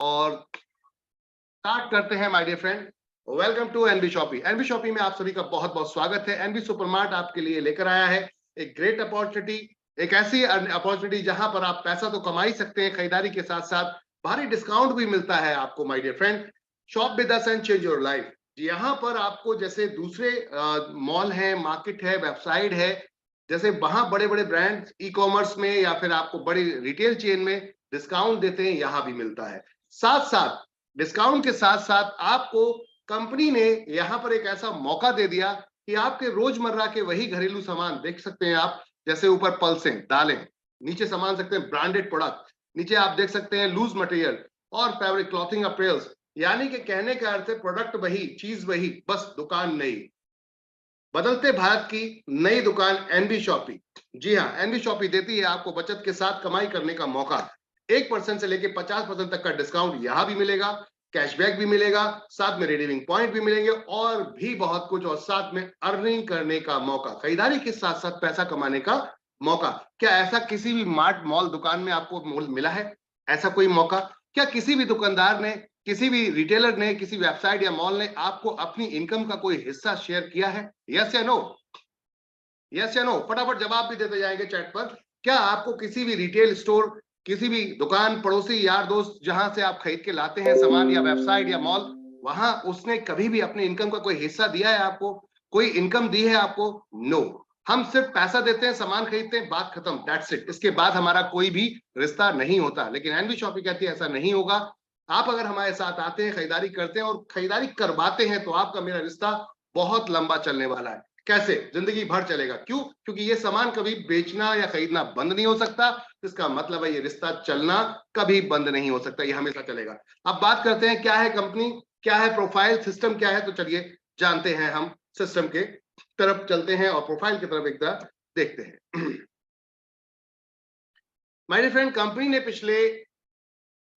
और स्टार्ट करते हैं my dear friend. Welcome to NB shoppy. NB shoppy में आप सभी का बहुत बहुत स्वागत है। एनबी सुपरमार्ट आपके लिए लेकर आया है एक ग्रेट अपॉर्चुनिटी, एक ऐसी अपॉर्चुनिटी जहां पर आप पैसा तो कमा ही सकते हैं, खरीदारी के साथ साथ भारी डिस्काउंट भी मिलता है आपको my dear friend. Shop with us and change your life. यहाँ पर आपको जैसे दूसरे मॉल है, मार्केट है, वेबसाइट है, जैसे वहां बड़े बड़े ब्रांड ई कॉमर्स में या फिर आपको बड़ी रिटेल चेन में डिस्काउंट देते हैं, यहाँ भी मिलता है। साथ साथ डिस्काउंट के साथ साथ आपको कंपनी ने यहां पर एक ऐसा मौका दे दिया कि आपके रोजमर्रा के वही घरेलू सामान देख सकते हैं आप, जैसे ऊपर पल्सें, दालें, नीचे सामान सकते हैं ब्रांडेड प्रोडक्ट, नीचे आप देख सकते हैं लूज मटेरियल और फैब्रिक क्लॉथिंग अपरेल्स। यानी कि कहने का अर्थ है प्रोडक्ट वही, चीज वही, बस दुकान नई। बदलते भारत की नई दुकान एनबी शॉपी। जी हाँ, एनबी शॉपी देती है आपको बचत के साथ कमाई करने का मौका। 1% से लेकर 50% तक का डिस्काउंट यहां भी मिलेगा, कैशबैक भी मिलेगा, साथ में रिडीमिंग पॉइंट भी मिलेंगे और भी बहुत कुछ, और साथ में अर्निंग करने का मौका, खरीदारी के साथ साथ पैसा कमाने का मौका। क्या ऐसा किसी भी मार्ट मॉल दुकान में आपको मिला है? ऐसा कोई मौका क्या किसी भी दुकानदार ने, किसी भी रिटेलर ने, किसी वेबसाइट या मॉल ने आपको अपनी इनकम का कोई हिस्सा शेयर किया है? यस या नो? यस या नो? फटाफट जवाब भी देते जाएंगे चैट पर। क्या आपको किसी भी रिटेल स्टोर, किसी भी दुकान, पड़ोसी, यार दोस्त जहां से आप खरीद के लाते हैं सामान, या वेबसाइट या मॉल, वहां उसने कभी भी अपने इनकम का कोई हिस्सा दिया है आपको? कोई इनकम दी है आपको? नो। हम सिर्फ पैसा देते हैं, सामान खरीदते हैं, बात खत्म, दैट्स इट। इसके बाद हमारा कोई भी रिश्ता नहीं होता। लेकिन एनबी शॉपी कहती है ऐसा नहीं होगा। आप अगर हमारे साथ आते हैं, खरीदारी करते हैं और खरीदारी करवाते हैं, तो आपका मेरा रिश्ता बहुत लंबा चलने वाला है। कैसे? जिंदगी भर चलेगा। क्यों? क्योंकि ये सामान कभी बेचना या खरीदना बंद नहीं हो सकता। इसका मतलब है ये रिश्ता चलना कभी बंद नहीं हो सकता, ये हमेशा चलेगा। अब बात करते हैं क्या है कंपनी, क्या है प्रोफाइल, सिस्टम क्या है। तो चलिए जानते हैं, हम सिस्टम के तरफ चलते हैं और प्रोफाइल की तरफ एक तरह देखते हैं। माय डियर फ्रेंड, कंपनी ने पिछले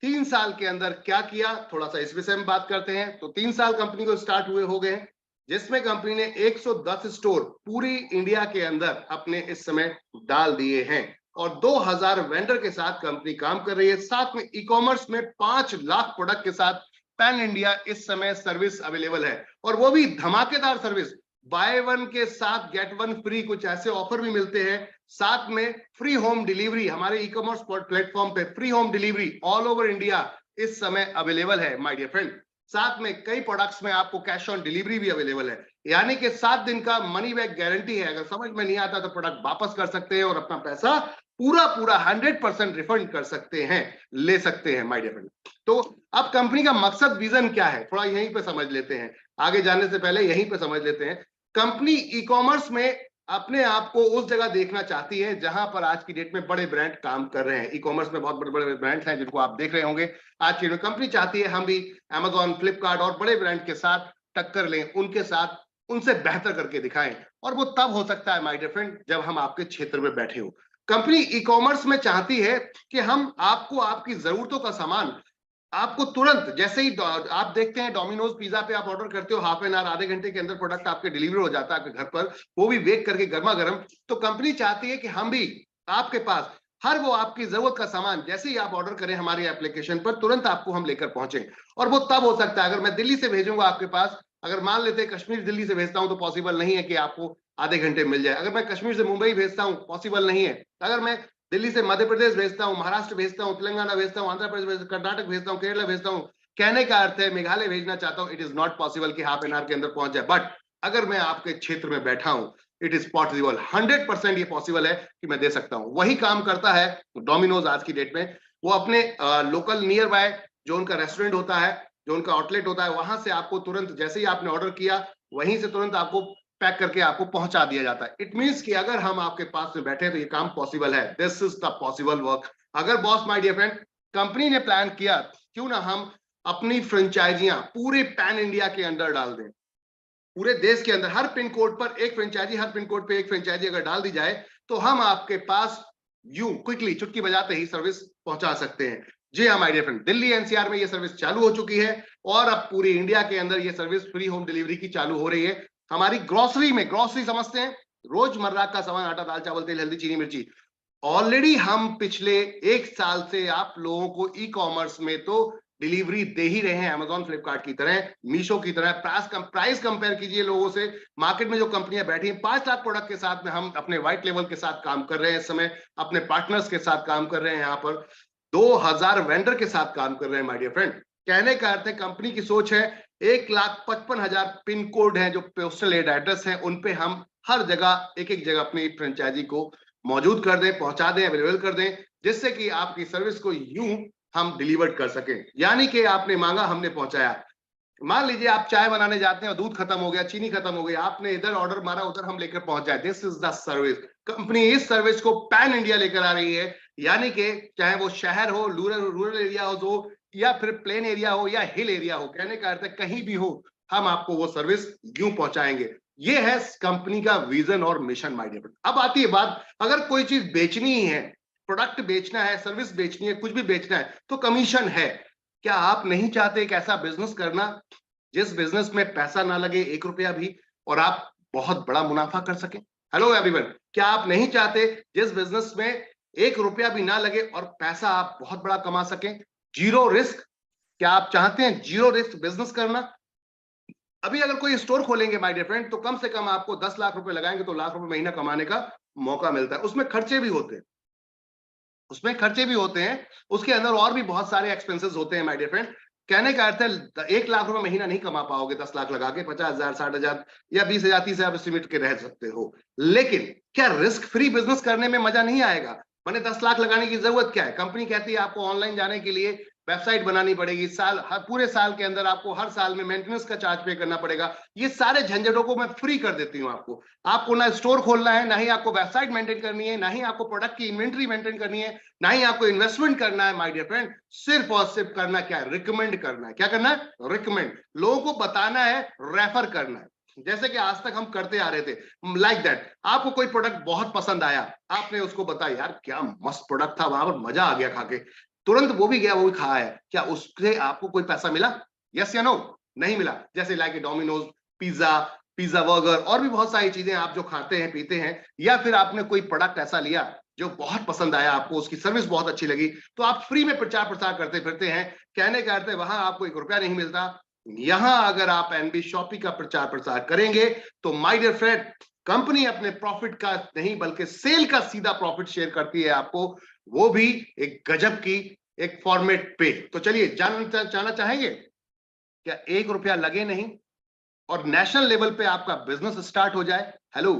3 साल के अंदर क्या किया, थोड़ा सा इस विषय में बात करते हैं। तो 3 साल कंपनी को स्टार्ट हुए हो गए हैं, जिसमें कंपनी ने 110 स्टोर पूरी इंडिया के अंदर अपने इस समय डाल दिए हैं और 2000 वेंडर के साथ कंपनी काम कर रही है। साथ में ई कॉमर्स में 5 लाख प्रोडक्ट के साथ पैन इंडिया इस समय सर्विस अवेलेबल है, और वो भी धमाकेदार सर्विस। बाय वन के साथ गेट वन फ्री, कुछ ऐसे ऑफर भी मिलते हैं। साथ में फ्री होम डिलीवरी, हमारे ई कॉमर्स प्लेटफॉर्म पे free home delivery all over India इस समय अवेलेबल है माय डियर फ्रेंड। साथ में कई प्रोडक्ट्स में आपको कैश ऑन डिलीवरी भी अवेलेबल है, यानी कि 7 दिन का मनी बैक गारंटी है। अगर समझ में नहीं आता तो प्रोडक्ट वापस कर सकते हैं और अपना पैसा पूरा पूरा 100% रिफंड कर सकते हैं, ले सकते हैं माय डियर फ्रेंड। तो अब कंपनी का मकसद, विजन क्या है, थोड़ा यहीं पे समझ लेते हैं। आगे जाने से पहले यहीं पे समझ लेते हैं। कंपनी ई कॉमर्स में अपने आप को उस जगह देखना चाहती है जहां पर आज की डेट में बड़े ब्रांड काम कर रहे हैं। ई कॉमर्स में बहुत बड़े बड़े ब्रांड हैं जिनको आप देख रहे होंगे आज की डेट में। कंपनी चाहती है हम भी अमेजॉन, फ्लिपकार्ट और बड़े ब्रांड के साथ टक्कर लें, उनके साथ, उनसे बेहतर करके दिखाएं। और वो तब हो सकता है माय डियर फ्रेंड जब हम आपके क्षेत्र में बैठे हो। कंपनी ई कॉमर्स में चाहती है कि हम आपको आपकी जरूरतों का सामान आपको तुरंत, जैसे ही आप देखते हैं डोमिनोज पिज्जा पे आप ऑर्डर करते हो, हाफ एन आवर, आधे घंटे के अंदर प्रोडक्ट आपके डिलीवर हो जाता है आपके घर पर, वो भी बेक करके गर्मा गर्म। तो कंपनी चाहती है कि हम भी आपके पास हर वो आपकी जरूरत का सामान जैसे ही आप ऑर्डर करें हमारी एप्लीकेशन पर, तुरंत आपको हम लेकर पहुंचे। और वो तब हो सकता है अगर मैं दिल्ली से भेजूंगा आपके पास। अगर मान लेते हैं कश्मीर दिल्ली से भेजता हूं तो पॉसिबल नहीं है कि आपको आधे घंटे मिल जाए। अगर मैं कश्मीर से मुंबई भेजता हूं, पॉसिबल नहीं है। अगर मैं दिल्ली से मध्य प्रदेश भेजता हूं, महाराष्ट्र भेजता हूं, तेलंगाना भेजता हूं, आंध्र प्रदेश, कर्नाटक भेजता हूं, केरला भेजता हूं, कहने का अर्थ है मेघालय भेजना चाहता हूं, इट इज नॉट पॉसिबल कि हाफ एन आवर के अंदर पहुंच जाए। बट अगर मैं आपके क्षेत्र में बैठा हूं, इट इज पॉसिबल, 100% ये पॉसिबल है कि मैं दे सकता हूं। वही काम करता है डोमिनोज आज की डेट में। वो अपने लोकल नियर बाय जो उनका रेस्टोरेंट होता है, जो उनका आउटलेट होता है, वहां से आपको तुरंत जैसे ही आपने ऑर्डर किया वहीं से तुरंत आपको पैक करके आपको पहुंचा दिया जाता है। इट मींस कि अगर हम आपके पास में बैठे तो ये काम पॉसिबल है। This is the possible work. अगर boss, my dear friend, company ने प्लान किया, क्यों ना हम अपनी फ्रेंचाइजियां पूरे पैन इंडिया के अंदर डाल दें। पूरे देश के अंदर हर पिन कोड पर एक फ्रेंचाइजी, हर पिन कोड पे एक फ्रेंचाइजी अगर डाल दी जाए तो हम आपके पास यूं क्विकली चुटकी बजाते ही सर्विस पहुंचा सकते हैं। जी हाँ my dear friend, Delhi NCR में ये सर्विस चालू हो चुकी है और अब पूरी इंडिया के अंदर ये सर्विस फ्री होम डिलीवरी की चालू हो रही है। हमारी ग्रोसरी में, ग्रोसरी समझते हैं, रोजमर्रा का सामान, आटा, दाल, चावल, तेल, हल्दी, चीनी, मिर्ची, ऑलरेडी हम पिछले 1 साल से आप लोगों को ई कॉमर्स में तो डिलीवरी दे ही रहे हैं, अमेजॉन फ्लिपकार्ट की तरह, मीशो की तरह। प्राइस कंपेयर कीजिए लोगों से, मार्केट में जो कंपनियां बैठी हैं 5 लाख प्रोडक्ट के साथ में, हम अपने व्हाइट लेवल के साथ काम कर रहे हैं इस समय, अपने पार्टनर्स के साथ काम कर रहे हैं, यहाँ पर 2000 वेंडर के साथ काम कर रहे हैं माय डियर फ्रेंड। कहने का अर्थ है कंपनी की सोच है 1,55,000 पिन कोड है जो पोस्टल एड्रेस है, उन पे हम हर जगह एक एक जगह अपनी फ्रेंचाइजी को मौजूद कर दें, पहुंचा दें, अवेलेबल कर दें, जिससे कि आपकी सर्विस को यूं हम डिलीवर कर सकें। यानी कि आपने मांगा, हमने पहुंचाया। मान लीजिए आप चाय बनाने जाते हैं और दूध खत्म हो गया, चीनी खत्म हो गई, आपने इधर ऑर्डर मारा, उधर हम लेकर पहुंच जाए। This is the service. Company इस सर्विस को पैन इंडिया लेकर आ रही है, यानी कि चाहे वो शहर हो, रूरल एरिया हो, या फिर प्लेन एरिया हो, या हिल एरिया हो, कहने का अर्थ है कहीं भी हो, हम आपको वो सर्विस यूं पहुंचाएंगे। ये है कंपनी का विजन और मिशन माय डियर फ्रेंड। अब आती है बात, अगर कोई चीज बेचनी है, प्रोडक्ट बेचना है, सर्विस बेचनी है, कुछ भी बेचना है, तो कमीशन है। क्या आप नहीं चाहते एक ऐसा बिजनेस करना जिस बिजनेस में पैसा ना लगे 1 रुपया भी, और आप बहुत बड़ा मुनाफा कर सकें? हेलो एवरीवन, क्या आप नहीं चाहते जिस बिजनेस में 1 रुपया भी ना लगे और पैसा आप बहुत बड़ा कमा सकें, जीरो रिस्क? क्या आप चाहते हैं जीरो रिस्क बिजनेस करना? अभी अगर कोई स्टोर खोलेंगे माय डियर फ्रेंड, तो कम से कम आपको 10 लाख रुपए लगाएंगे तो लाख रुपए महीना कमाने का मौका मिलता है। उसमें खर्चे भी होते हैं, उसके अंदर और भी बहुत सारे एक्सपेंसेस होते हैं माय डियर फ्रेंड। कहने का अर्थ है 1 लाख रुपए महीना नहीं कमा पाओगे 10 लाख लगा के, 50,000, 60,000 या 20,000, 30,000 सिमट के रह सकते हो। लेकिन क्या रिस्क फ्री बिजनेस करने में मजा नहीं आएगा? मैंने 10 लाख लगाने की जरूरत क्या है? कंपनी कहती है आपको ऑनलाइन जाने के लिए वेबसाइट बनानी पड़ेगी, पूरे साल के अंदर आपको हर साल में मेंटेनेंस का चार्ज पे करना पड़ेगा। ये सारे झंझटों को मैं फ्री कर देती हूँ आपको ना स्टोर खोलना है, ना ही आपको वेबसाइट मेंटेन करनी है, ना ही आपको प्रोडक्ट की इन्वेंट्री मेंटेन करनी है, ना ही आपको इन्वेस्टमेंट करना है माय डियर फ्रेंड। सिर्फ और सिर्फ करना क्या है? रिकमेंड करना है। क्या करना है? रिकमेंड। लोगों को बताना है, रेफर करना है, जैसे कि आज तक हम करते आ रहे थे। लाइक दैट, आपको कोई प्रोडक्ट बहुत पसंद आया, आपने उसको बताया यार क्या मस्त प्रोडक्ट था, वहां पर मजा आ गया खा के, तुरंत वो भी गया, वो भी खाया है, क्या उससे आपको कोई पैसा मिला? यस या नो? नहीं मिला। जैसे लाइक डोमिनोज, पिज्जा बर्गर, और भी बहुत सारी चीजें आप जो खाते हैं पीते हैं, या फिर आपने कोई प्रोडक्ट ऐसा लिया जो बहुत पसंद आया आपको, उसकी सर्विस बहुत अच्छी लगी, तो आप फ्री में प्रचार प्रसार करते फिरते हैं। कहने का अर्थ है वहां आपको 1 रुपया नहीं मिलता। यहां अगर आप एनबी शॉपी का प्रचार प्रसार करेंगे तो माय डियर फ्रेंड, कंपनी अपने प्रॉफिट का नहीं बल्कि सेल का सीधा प्रॉफिट शेयर करती है आपको, वो भी एक गजब की एक फॉर्मेट पे। तो चलिए जानना चाहेंगे, क्या 1 रुपया लगे नहीं और नेशनल लेवल पे आपका बिजनेस स्टार्ट हो जाए? हेलो,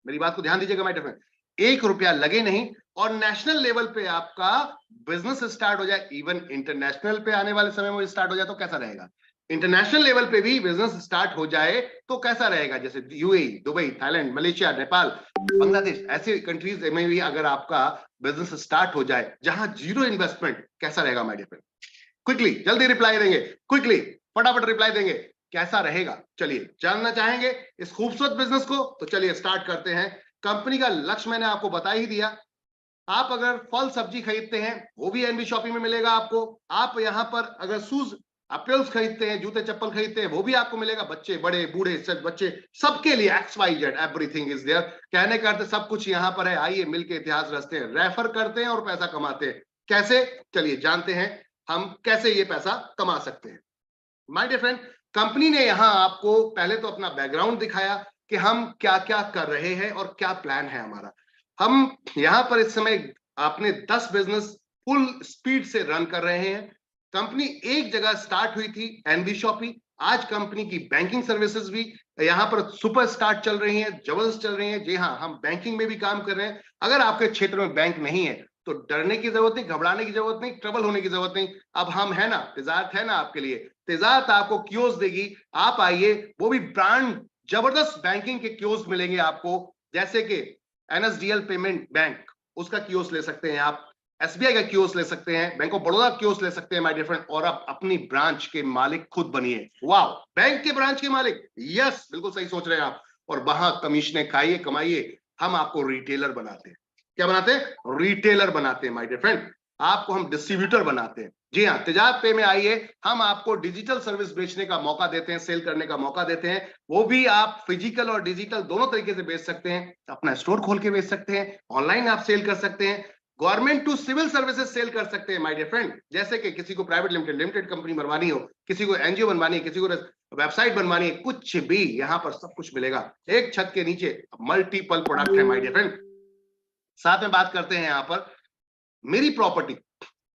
मेरी बात को ध्यान दीजिएगा माय डियर फ्रेंड। 1 रुपया लगे नहीं और नेशनल लेवल पे आपका बिजनेस स्टार्ट हो जाए, इवन इंटरनेशनल पे आने वाले समय में स्टार्ट हो जाए तो कैसा रहेगा? इंटरनेशनल लेवल पे भी बिजनेस स्टार्ट हो जाए तो कैसा रहेगा? जैसे UAE, Dubai, Thailand, Malaysia, Nepal, Bangladesh, ऐसे कंट्रीज में भी अगर आपका बिजनेस स्टार्ट हो जाए जहां जीरो इन्वेस्टमेंट, कैसा रहेगा माय डियर फ्रेंड? क्विकली, जल्दी रिप्लाई देंगे, क्विकली फटाफट रिप्लाई देंगे, कैसा रहेगा? चलिए जानना चाहेंगे इस खूबसूरत बिजनेस को, तो चलिए स्टार्ट करते हैं। कंपनी का लक्ष्य मैंने आपको बता ही दिया। आप अगर फल सब्जी खरीदते हैं वो भी एनबी शॉपिंग में मिलेगा आपको। आप यहां पर अगर शूज अपल्स खरीदते हैं, जूते चप्पल खरीदते हैं, वो भी आपको मिलेगा। बच्चे, बड़े, बूढ़े, सब बच्चे, सबके लिए XYZ एवरीथिंग इज देयर। कहने का अर्थ सब कुछ यहां पर है। आइए मिलके इतिहास रचते हैं, रेफर करते हैं और पैसा कमाते हैं। कैसे? चलिए जानते हैं हम कैसे ये पैसा कमा सकते हैं। माय डियर फ्रेंड, कंपनी ने यहां आपको पहले तो अपना बैकग्राउंड दिखाया कि हम क्या क्या कर रहे हैं और क्या प्लान है हमारा। हम यहां पर इस समय अपने 10 बिजनेस फुल स्पीड से रन कर रहे हैं। कंपनी एक जगह स्टार्ट हुई थी, एनबी शॉपी। आज कंपनी की बैंकिंग सर्विसेज भी यहां पर सुपर स्टार्ट चल रही हैं, जबरदस्त चल रही हैं। जी हाँ, हम बैंकिंग में भी काम कर रहे हैं। अगर आपके क्षेत्र में बैंक नहीं है तो डरने की जरूरत नहीं, घबराने की जरूरत नहीं, ट्रबल होने की जरूरत नहीं। अब हम है ना, तिजारत है ना आपके लिए। तिजारत आपको कियोस्क देगी, आप आइए, वो भी ब्रांड जबरदस्त बैंकिंग के कियोस्क मिलेंगे आपको, जैसे कि एनएसडीएल पेमेंट बैंक, उसका कियोस्क ले सकते हैं आप, एसबीआई का कियोस्क ले सकते हैं, बैंक ऑफ बड़ौदा कियोस्क ले सकते हैं माय डियर फ्रेंड, और आप अपनी ब्रांच के मालिक खुद बनिए। वाह, बैंक के ब्रांच के मालिक, यस बिल्कुल सही सोच रहे हैं आप। और वहां कमीशने खाइए, कमाइए। हम आपको रिटेलर बनाते हैं। क्या बनाते हैं? रिटेलर बनाते हैं माय डियर फ्रेंड। आपको हम डिस्ट्रीब्यूटर बनाते हैं। जी हाँ, तिजारत पे में आइए, हम आपको डिजिटल सर्विस बेचने का मौका देते हैं, सेल करने का मौका देते हैं। वो भी आप फिजिकल और डिजिटल दोनों तरीके से बेच सकते हैं। अपना स्टोर खोल के बेच सकते हैं, ऑनलाइन आप सेल कर सकते हैं। Government to civil services sell कर सकते हैं माय डियर फ्रेंड, जैसे कि किसी को प्राइवेट लिमिटेड कंपनी बनवानी हो, किसी को एनजीओ बनवानी है, किसी को वेबसाइट बनवानी है, कुछ भी यहां पर सब कुछ मिलेगा एक छत के नीचे। मल्टीपल प्रोडक्ट है माय डियर फ्रेंड। साथ में बात करते हैं यहां पर मेरी प्रॉपर्टी।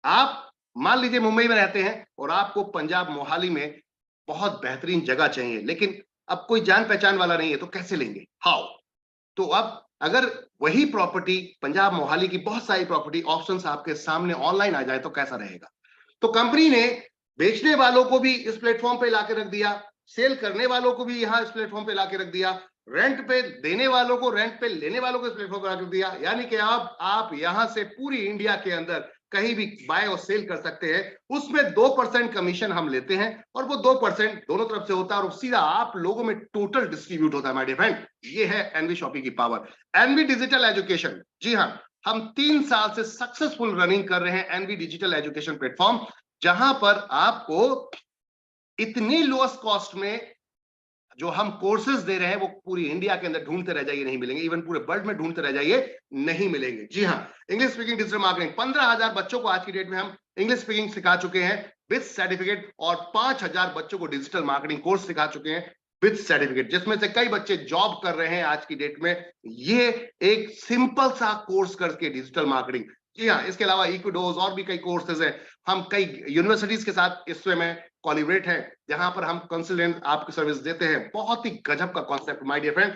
आप मान लीजिए मुंबई में रहते हैं और आपको पंजाब मोहाली में बहुत बेहतरीन जगह चाहिए, लेकिन अब कोई जान पहचान वाला नहीं है, तो कैसे लेंगे? हाउ? तो अब अगर वही प्रॉपर्टी पंजाब मोहाली की बहुत सारी प्रॉपर्टी ऑप्शंस आपके सामने ऑनलाइन आ जाए तो कैसा रहेगा? तो कंपनी ने बेचने वालों को भी इस प्लेटफॉर्म पे लाके रख दिया, सेल करने वालों को भी यहां इस प्लेटफॉर्म पे लाके रख दिया, रेंट पे देने वालों को, रेंट पे लेने वालों को इस प्लेटफॉर्म पे रख दिया। यानी कि आप यहां से पूरी इंडिया के अंदर कहीं भी बाय और सेल कर सकते हैं। उसमें 2% कमीशन हम लेते हैं और वो 2% दोनों तरफ से होता है और सीधा आप लोगों में टोटल डिस्ट्रीब्यूट होता है माय डियर फ्रेंड। ये है एनवी शॉपी की पावर। एनवी डिजिटल एजुकेशन, जी हाँ, हम 3 साल से सक्सेसफुल रनिंग कर रहे हैं एनवी डिजिटल एजुकेशन प्लेटफॉर्म, जहां पर आपको इतनी लोएस्ट कॉस्ट में जो हम कोर्सेज दे रहे हैं वो पूरी इंडिया के अंदर ढूंढते रह जाइए, नहीं मिलेंगे। इवन पूरे वर्ल्ड में ढूंढते रह जाइए, नहीं मिलेंगे। जी हाँ, इंग्लिश स्पीकिंग डिजिटल मार्केटिंग, 15,000 बच्चों को आज की डेट में हम इंग्लिश स्पीकिंग सिखा चुके हैं विद सर्टिफिकेट, और 5,000 बच्चों को डिजिटल मार्केटिंग कोर्स सिखा चुके हैं विद सर्टिफिकेट, जिसमें से कई बच्चे जॉब कर रहे हैं आज की डेट में। ये एक सिंपल सा कोर्स करके डिजिटल मार्केटिंग। जी हाँ, इसके अलावा इक्विडोज और भी कई कोर्सेज हैं। हम कई यूनिवर्सिटीज के साथ इस समय कोलैबोरेट है, जहां पर हम कंसल्टेंट आपको सर्विस देते हैं। बहुत ही गजब का कॉन्सेप्ट माय डियर फ्रेंड।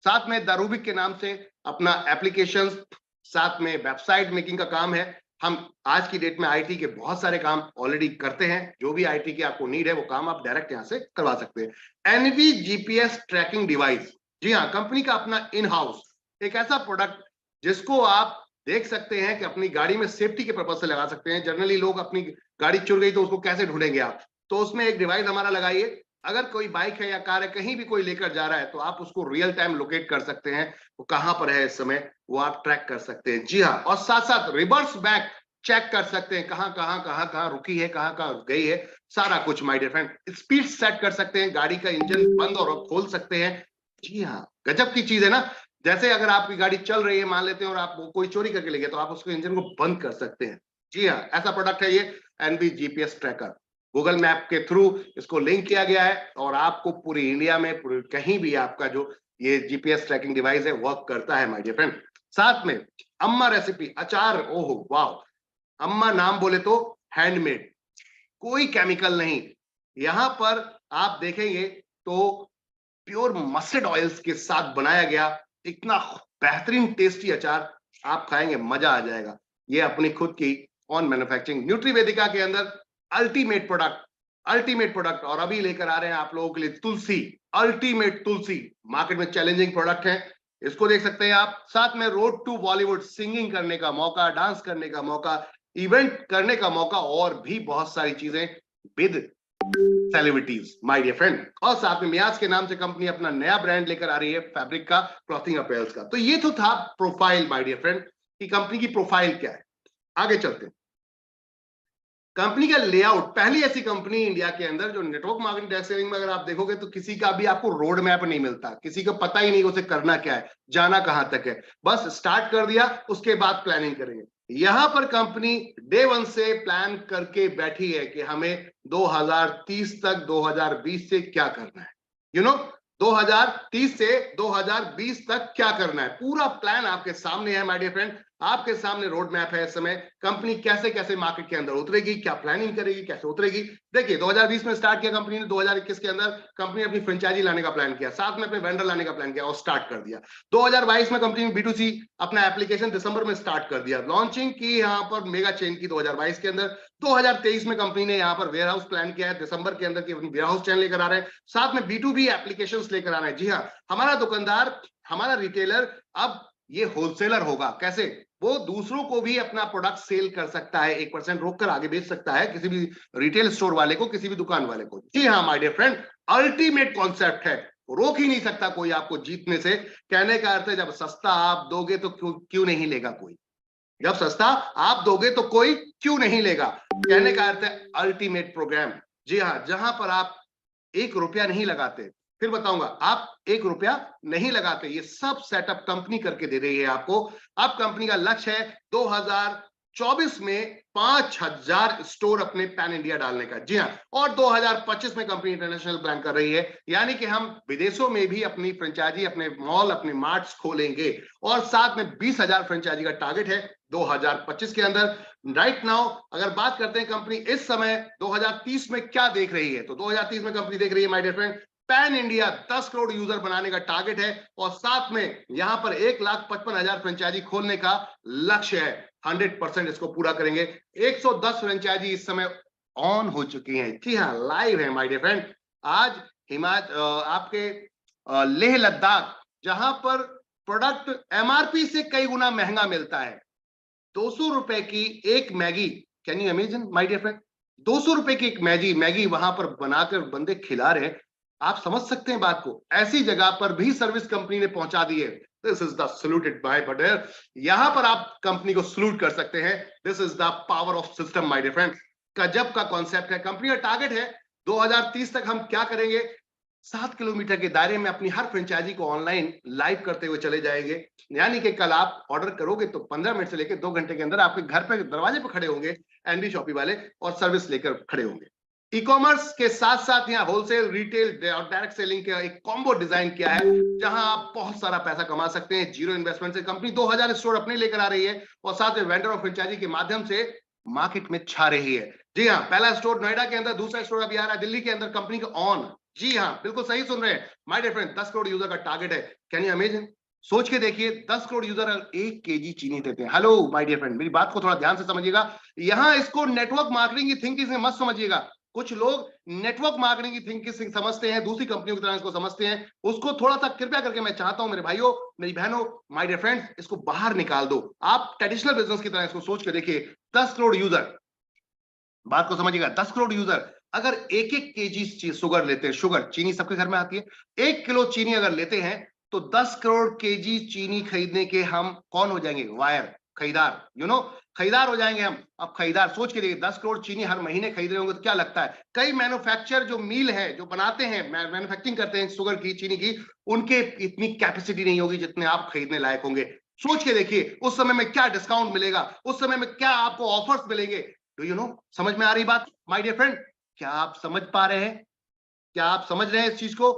साथ में द रूबिक के नाम से अपना एप्लीकेशंस, साथ में वेबसाइट मेकिंग का काम है। हम आज की डेट में आईटी के बहुत सारे काम ऑलरेडी करते हैं। जो भी आईटी की आपको नीड है वो काम आप डायरेक्ट यहां से करवा सकते हैं। एनवी जीपीएस ट्रैकिंग डिवाइस, जी हाँ, कंपनी का अपना इन हाउस एक ऐसा प्रोडक्ट जिसको आप देख सकते हैं कि अपनी गाड़ी में सेफ्टी के पर्पज से लगा सकते हैं। जनरली लोग अपनी गाड़ी चुर गई तो उसको कैसे ढूंढेंगे आप? तो उसमें एक डिवाइस हमारा लगाइए, अगर कोई बाइक है या कार है, कहीं भी कोई लेकर जा रहा है तो आप उसको रियल टाइम लोकेट कर सकते हैं, वो कहां पर है इस समय, वो आप ट्रैक कर सकते हैं। जी हाँ, और साथ साथ रिवर्स बैक चेक कर सकते हैं, कहां रुकी है, कहां गई है, सारा कुछ my dear friend. Speed set कर सकते हैं, गाड़ी का इंजन बंद और खोल सकते हैं। जी हाँ, गजब की चीज है ना। जैसे अगर आपकी गाड़ी चल रही है मान लेते हैं और आप कोई चोरी करके ले गया तो आप उसके इंजन को बंद कर सकते हैं। जी हाँ, ऐसा प्रोडक्ट है ये NV GPS tracker. Google map के थ्रू इसको लिंक किया गया है और आपको पूरी इंडिया में कहीं भी आपका जो ये जीपीएस ट्रैकिंग डिवाइस है वर्क करता है माय डियर फ्रेंड। साथ में अम्मा रेसिपी अचार, ओहो वाओ, अम्मा नाम बोले तो हैंडमेड, कोई केमिकल नहीं। यहां पर आप देखेंगे तो प्योर मस्टर्ड ऑयल्स के साथ बनाया गया इतना बेहतरीन टेस्टी अचार, आप खाएंगे मजा आ जाएगा। ये अपनी खुद की ऑन मैन्युफैक्चरिंग न्यूट्रीवेदिका के अंदर अल्टीमेट प्रोडक्ट और अभी लेकर आ रहे हैं आप लोगों के लिए तुलसी, अल्टीमेट तुलसी। मार्केट में चैलेंजिंग प्रोडक्ट है, इसको देख सकते हैं आप। साथ में रोड टू बॉलीवुड सिंगिंग करने का मौका, डांस करने का मौका, इवेंट करने का मौका और भी बहुत सारी चीजें with celebrities my dear friend. और साथ में मियाज के नाम से कंपनी अपना नया ब्रांड लेकर आ रही है फैब्रिक का, क्लॉथिंग अपीयर्स का। तो ये तो था प्रोफाइल माय डियर फ्रेंड कि कंपनी की प्रोफाइल क्या है। आगे चलते हैं, कंपनी का लेआउट। पहली ऐसी कंपनी इंडिया के अंदर जो नेटवर्क मार्केटिंग डायरेक्ट सेलिंग में अगर आप देखोगे तो किसी का भी आपको रोड मैप नहीं मिलता, किसी को पता ही नहीं उसे करना क्या है, जाना कहां तक है, बस स्टार्ट कर दिया उसके बाद प्लानिंग करेंगे। यहां पर कंपनी डे 1 से प्लान करके बैठी है कि हमें 2030 तक 2020 से क्या करना है, 2030 से 2020 तक क्या करना है, पूरा प्लान आपके सामने है माय डियर फ्रेंड। आपके सामने रोड मैप है इस समय, कंपनी कैसे कैसे मार्केट के अंदर उतरेगी, क्या प्लानिंग करेगी, कैसे उतरेगी। देखिए 2020 में स्टार्ट किया कंपनी ने, 2021 के अंदर कंपनी अपनी फ्रेंचाइजी लाने का प्लान किया, साथ में अपने वेंडर लाने का प्लान किया और स्टार्ट कर दिया। 2022 में कंपनी ने B2C अपना एप्लीकेशन दिसंबर में स्टार्ट कर दिया, लॉन्चिंग की यहाँ पर मेगा चेन की 2022 के अंदर। 2023 में कंपनी ने यहाँ पर वेयर हाउस प्लान किया है, दिसंबर के अंदर की वेयर हाउस चैन लेकर आ रहे हैं, साथ में B2B एप्लीकेशंस लेकर आ रहे हैं। जी हाँ, हमारा दुकानदार, हमारा रिटेलर अब ये होलसेलर होगा। कैसे? वो दूसरों को भी अपना प्रोडक्ट सेल कर सकता है, 1% रोक कर आगे बेच सकता है किसी भी रिटेल स्टोर वाले को, किसी भी दुकान वाले को। जी हाँ my dear friend, ultimate concept है, रोक ही नहीं सकता कोई आपको जीतने से। कहने का अर्थ है जब सस्ता आप दोगे तो क्यों नहीं लेगा कोई, जब सस्ता आप दोगे तो कोई क्यों नहीं लेगा। कहने का अर्थ है अल्टीमेट प्रोग्राम। जी हाँ, जहां पर आप 1 रुपया नहीं लगाते, फिर बताऊंगा। आप 1 रुपया नहीं लगाते, ये सब सेटअप कंपनी करके दे रही है आपको। अब कंपनी का लक्ष्य है 2024 में 5000 स्टोर अपने पैन इंडिया डालने का। जी हाँ, और 2025 में कंपनी इंटरनेशनल प्लान कर रही है, यानी कि हम विदेशों में भी अपनी फ्रेंचाइजी, अपने मॉल, अपने मार्ट्स खोलेंगे। और साथ में 20,000 फ्रेंचाइजी का टारगेट है 2025 के अंदर। राइट नाउ अगर बात करते हैं कंपनी इस समय 2030 में क्या देख रही है, तो 2030 में कंपनी देख रही है my dear friend, pan India 10 crore user बनाने का टारगेट है, और साथ में यहां पर 1,55,000 फ्रेंचाइजी खोलने का लक्ष्य है। 100% इसको पूरा करेंगे। 110 फ्रेंचाइजी इस समय ऑन हो चुकी हैं। जी हाँ, लाइव है माय डियर फ्रेंड। आज आपके लेह लद्दाख, जहां पर प्रोडक्ट एमआरपी से कई गुना महंगा मिलता है, 200 रुपए की एक Maggi, can you imagine my dear friend, 200 रुपए की एक मैगी वहां पर बनाकर बंदे खिला रहे हैं। आप समझ सकते हैं बात को, ऐसी जगह पर भी सर्विस कंपनी ने पहुंचा दी है। This is the saluted by butter. यहां पर आप कंपनी को सल्यूट कर सकते हैं। This is the power of system my dear friend. गजब का कॉन्सेप्ट है। कंपनी का टारगेट है 2030 तक हम क्या करेंगे, 7 किलोमीटर के दायरे में अपनी हर फ्रेंचाइजी को ऑनलाइन लाइव करते हुए चले जाएंगे। यानी कि कल आप ऑर्डर करोगे तो 15 मिनट से लेकर 2 घंटे के अंदर आपके घर पे दरवाजे पे खड़े होंगे एनडी शॉपी वाले, और सर्विस लेकर खड़े होंगे। ई कॉमर्स के साथ साथ यहाँ होलसेल, रिटेल और डायरेक्ट सेलिंग का एक कॉम्बो डिजाइन किया है, जहां आप बहुत सारा पैसा कमा सकते हैं जीरो इन्वेस्टमेंट से। कंपनी 2000 स्टोर अपने लेकर आ रही है, और साथ में वेंडर और फ्रेंचाइजी के माध्यम से मार्केट में छा रही है। जी हाँ, पहला स्टोर नोएडा के अंदर, दूसरा स्टोर अभी आ रहा है दिल्ली के अंदर, कंपनी का ऑन। जी हाँ, बिल्कुल सही सुन रहे हैं my dear friend, 10 crore user का टारगेट है। कैन यू इमेजिन, सोच के देखिए, 10 करोड़ यूजर 1 केजी चीनी देते हैं। हेलो माय डियर फ्रेंड, मेरी बात को थोड़ा ध्यान से समझिएगा। यहां इसको नेटवर्क मार्केटिंग की थिंकिंग से मत समझिएगा। कुछ लोग नेटवर्क मार्केटिंग की थिंकिंग समझते हैं, दूसरी कंपनियों की तरह इसको समझते हैं। उसको थोड़ा सा कृपया करके मैं चाहता हूं मेरे भाइयों, मेरी बहनों, माय डियर फ्रेंड्स, इसको बाहर निकाल दो। आप ट्रेडिशनल बिजनेस की तरह इसको सोच के देखिए। 10 करोड़ यूजर, बात को समझिएगा, 10 करोड़ यूजर अगर 1-1 केजी शुगर लेते हैं, शुगर चीनी सबके घर में आती है, 1 किलो चीनी अगर लेते हैं, तो 10 करोड़ केजी चीनी खरीदने के हम कौन हो जाएंगे, वायर खरीदार, खरीदार हो जाएंगे हम। अब खरीदार सोच के देखिए, 10 करोड़ चीनी हर महीने खरीद रहे होंगे तो क्या लगता है, कई मैन्युफैक्चर जो मिल है, जो बनाते हैं, मैन्युफैक्चरिंग करते हैं शुगर की, चीनी की, उनके इतनी कैपेसिटी नहीं होगी जितने आप खरीदने लायक होंगे। सोच के देखिए उस समय में क्या डिस्काउंट मिलेगा, उस समय में क्या आपको ऑफर्स मिलेंगे। डू यू नो, समझ में आ रही बात माय डियर फ्रेंड? क्या आप समझ पा रहे हैं? क्या आप समझ रहे हैं इस चीज को,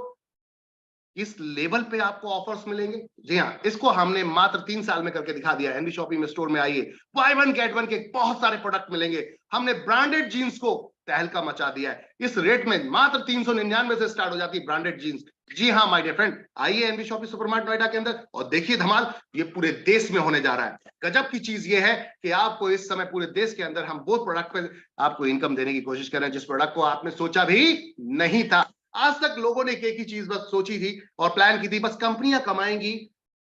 किस लेवल पे आपको ऑफर्स मिलेंगे? जी हाँ, इसको हमने मात्र 3 साल में करके दिखा दिया। एनडी शॉपिंग में स्टोर में आइए, बाय वन गेट वन के बहुत सारे प्रोडक्ट मिलेंगे। हमने ब्रांडेड जीन्स को तहलका मचा दिया है। इस रेट में मात्र 399 से स्टार्ट हो जाती है ब्रांडेड जीन्स। जी हाँ माय डियर फ्रेंड, आइए एनडी शॉपिंग सुपरमार्ट नोएडा के अंदर और देखिए धमाल, ये पूरे देश में होने जा रहा है। गजब की चीज ये है कि आपको इस समय पूरे देश के अंदर हम वो प्रोडक्ट पे आपको इनकम देने की कोशिश कर रहे हैं जिस प्रोडक्ट को आपने सोचा भी नहीं था। आज तक लोगों ने एक ही चीज बस सोची थी और प्लान की थी, बस कंपनियां कमाएंगी,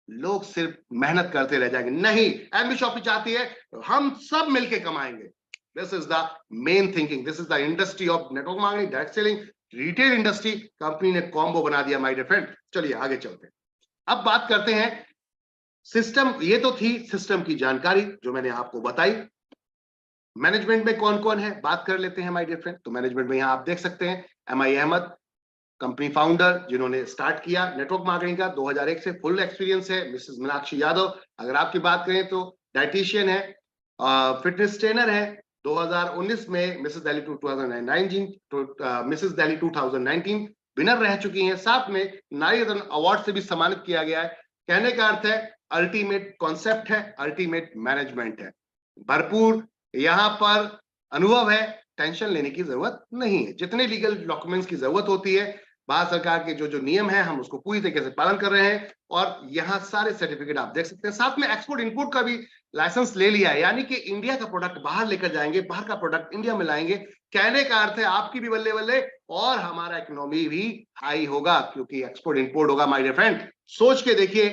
लोग सिर्फ मेहनत करते रह जाएंगे। नहीं, एमबी शॉपी चाहती है हम सब मिलके कमाएंगे। This is the main thinking, this is the industry of network marketing, direct selling, retail industry. Company ने कॉम्बो बना दिया माय डियर फ्रेंड। चलिए आगे चलते हैं, अब बात करते हैं सिस्टम। ये तो थी सिस्टम की जानकारी जो मैंने आपको बताई। मैनेजमेंट में कौन कौन है बात कर लेते हैं माय डियर फ्रेंड। तो मैनेजमेंट में यहां आप देख सकते हैं एमआई अहमद, कंपनी फाउंडर, जिन्होंने स्टार्ट किया नेटवर्क मार्केटिंग का, 2001 से फुल एक्सपीरियंस है। मिसेस मीनाक्षी यादव, अगर आपकी बात करें तो डाइटिशियन है, फिटनेस ट्रेनर है। 2019 में Mrs Delhi 2019 Mrs Delhi 2019 winner रह चुकी हैं। साथ में नारी रत्न अवार्ड से भी सम्मानित किया गया है। कहने का अर्थ है अल्टीमेट कॉन्सेप्ट है, अल्टीमेट मैनेजमेंट है, भरपूर यहां पर अनुभव है। टेंशन लेने की जरूरत नहीं है। जितने लीगल डॉक्यूमेंट्स की जरूरत होती है, भारत सरकार के जो जो नियम है, हम उसको पूरी तरीके से पालन कर रहे हैं। और यहाँ सारे सर्टिफिकेट आप देख सकते हैं। साथ में एक्सपोर्ट इंपोर्ट का भी लाइसेंस ले लिया है, यानी कि इंडिया का प्रोडक्ट बाहर लेकर जाएंगे, बाहर का प्रोडक्ट इंडिया में लाएंगे। कहने का अर्थ है आपकी भी बल्ले बल्ले और हमारा इकोनॉमी भी हाई होगा, क्योंकि एक्सपोर्ट इंपोर्ट होगा माय डियर फ्रेंड। सोच के देखिए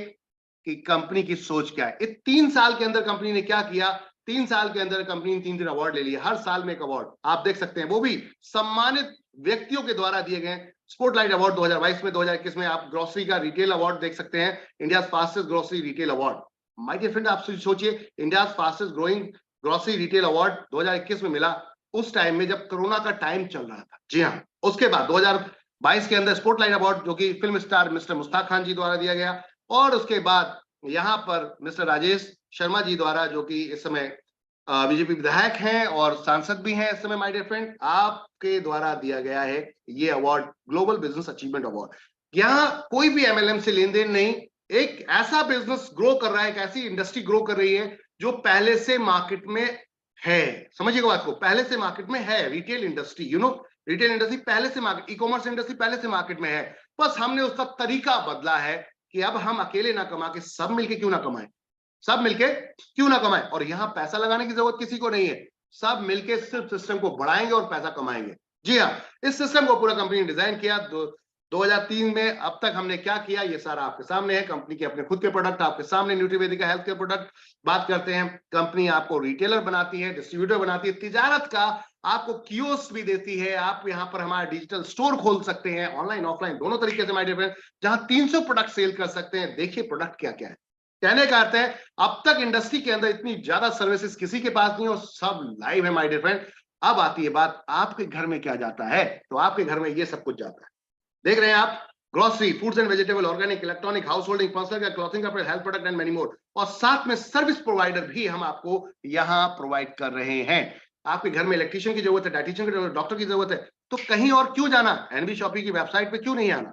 कि कंपनी की सोच क्या है। 3 साल के अंदर कंपनी ने क्या किया। 3 साल के अंदर कंपनी ने 3 अवार्ड ले लिए, हर साल में एक अवार्ड आप देख सकते हैं, वो भी सम्मानित व्यक्तियों के द्वारा दिए गए। स्पॉटलाइट अवार्ड 2022 में, 2021 में आप ग्रोसरी का रिटेल अवार्ड देख सकते हैं, India fastest grocery retail award. My dear friend, आप सोचिए, India fastest growing grocery retail award 2021 में मिला, उस टाइम में जब कोरोना का टाइम चल रहा था। जी हाँ, उसके बाद 22 के अंदर स्पॉटलाइट अवार्ड जो कि film star mister Mushtaq Khan ji द्वारा दिया गया, और उसके बाद यहाँ पर मिस्टर राजेश शर्मा जी द्वारा, जो कि इस समय बीजेपी विधायक हैं और सांसद भी हैं इस समय, माय डियर फ्रेंड, आपके द्वारा दिया गया है ये award, global business achievement award. यहाँ कोई भी एमएलएम से लेन देन नहीं, एक ऐसा बिजनेस ग्रो कर रहा है, एक ऐसी इंडस्ट्री ग्रो कर रही है जो पहले से मार्केट में है। समझिएगा बात को, पहले से मार्केट में है। रिटेल इंडस्ट्री, रिटेल इंडस्ट्री पहले से मार्केट, ई कॉमर्स इंडस्ट्री पहले से मार्केट में है, बस हमने उसका तरीका बदला है कि अब हम अकेले ना कमा के सब मिलके क्यों ना कमाएं, सब मिलके क्यों ना कमाएं। और यहां पैसा लगाने की जरूरत किसी को नहीं है, सब मिलके सिर्फ सिस्टम को बढ़ाएंगे और पैसा कमाएंगे। जी हाँ, इस सिस्टम को पूरा कंपनी ने डिजाइन किया। 2003 में अब तक हमने क्या किया ये सारा आपके सामने है। कंपनी के अपने खुद के प्रोडक्ट आपके सामने, न्यूट्रीवेदिका हेल्थ केयर प्रोडक्ट बात करते हैं। कंपनी आपको रिटेलर बनाती है, डिस्ट्रीब्यूटर बनाती है, तिजारत का आपको कियोस्क भी देती है। आप यहाँ पर हमारा डिजिटल स्टोर खोल सकते हैं, ऑनलाइन ऑफलाइन दोनों तरीके से, माय डियर फ्रेंड, जहां 300 प्रोडक्ट सेल कर सकते हैं। देखिए प्रोडक्ट क्या क्या है। कहने का अर्थ है अब तक इंडस्ट्री के अंदर इतनी ज्यादा सर्विसेज किसी के पास नहीं, और सब लाइव है माय डियर फ्रेंड। अब आती है बात, आपके घर में क्या जाता है, तो आपके घर में ये सब कुछ जाता है। देख रहे हैं आप, grocery, foods and vegetable, organic, electronic, house holding, personal का, क्लॉथिंग का, health product and many more, और साथ में सर्विस प्रोवाइडर भी हम आपको यहाँ प्रोवाइड कर रहे हैं। आपके घर में इलेक्ट्रीशियन की जरूरत है, डाइटिशियन की जरूरत है, डॉक्टर की जरूरत है, तो कहीं और क्यों जाना, एनबी शॉपिंग की वेबसाइट पे क्यों नहीं आना।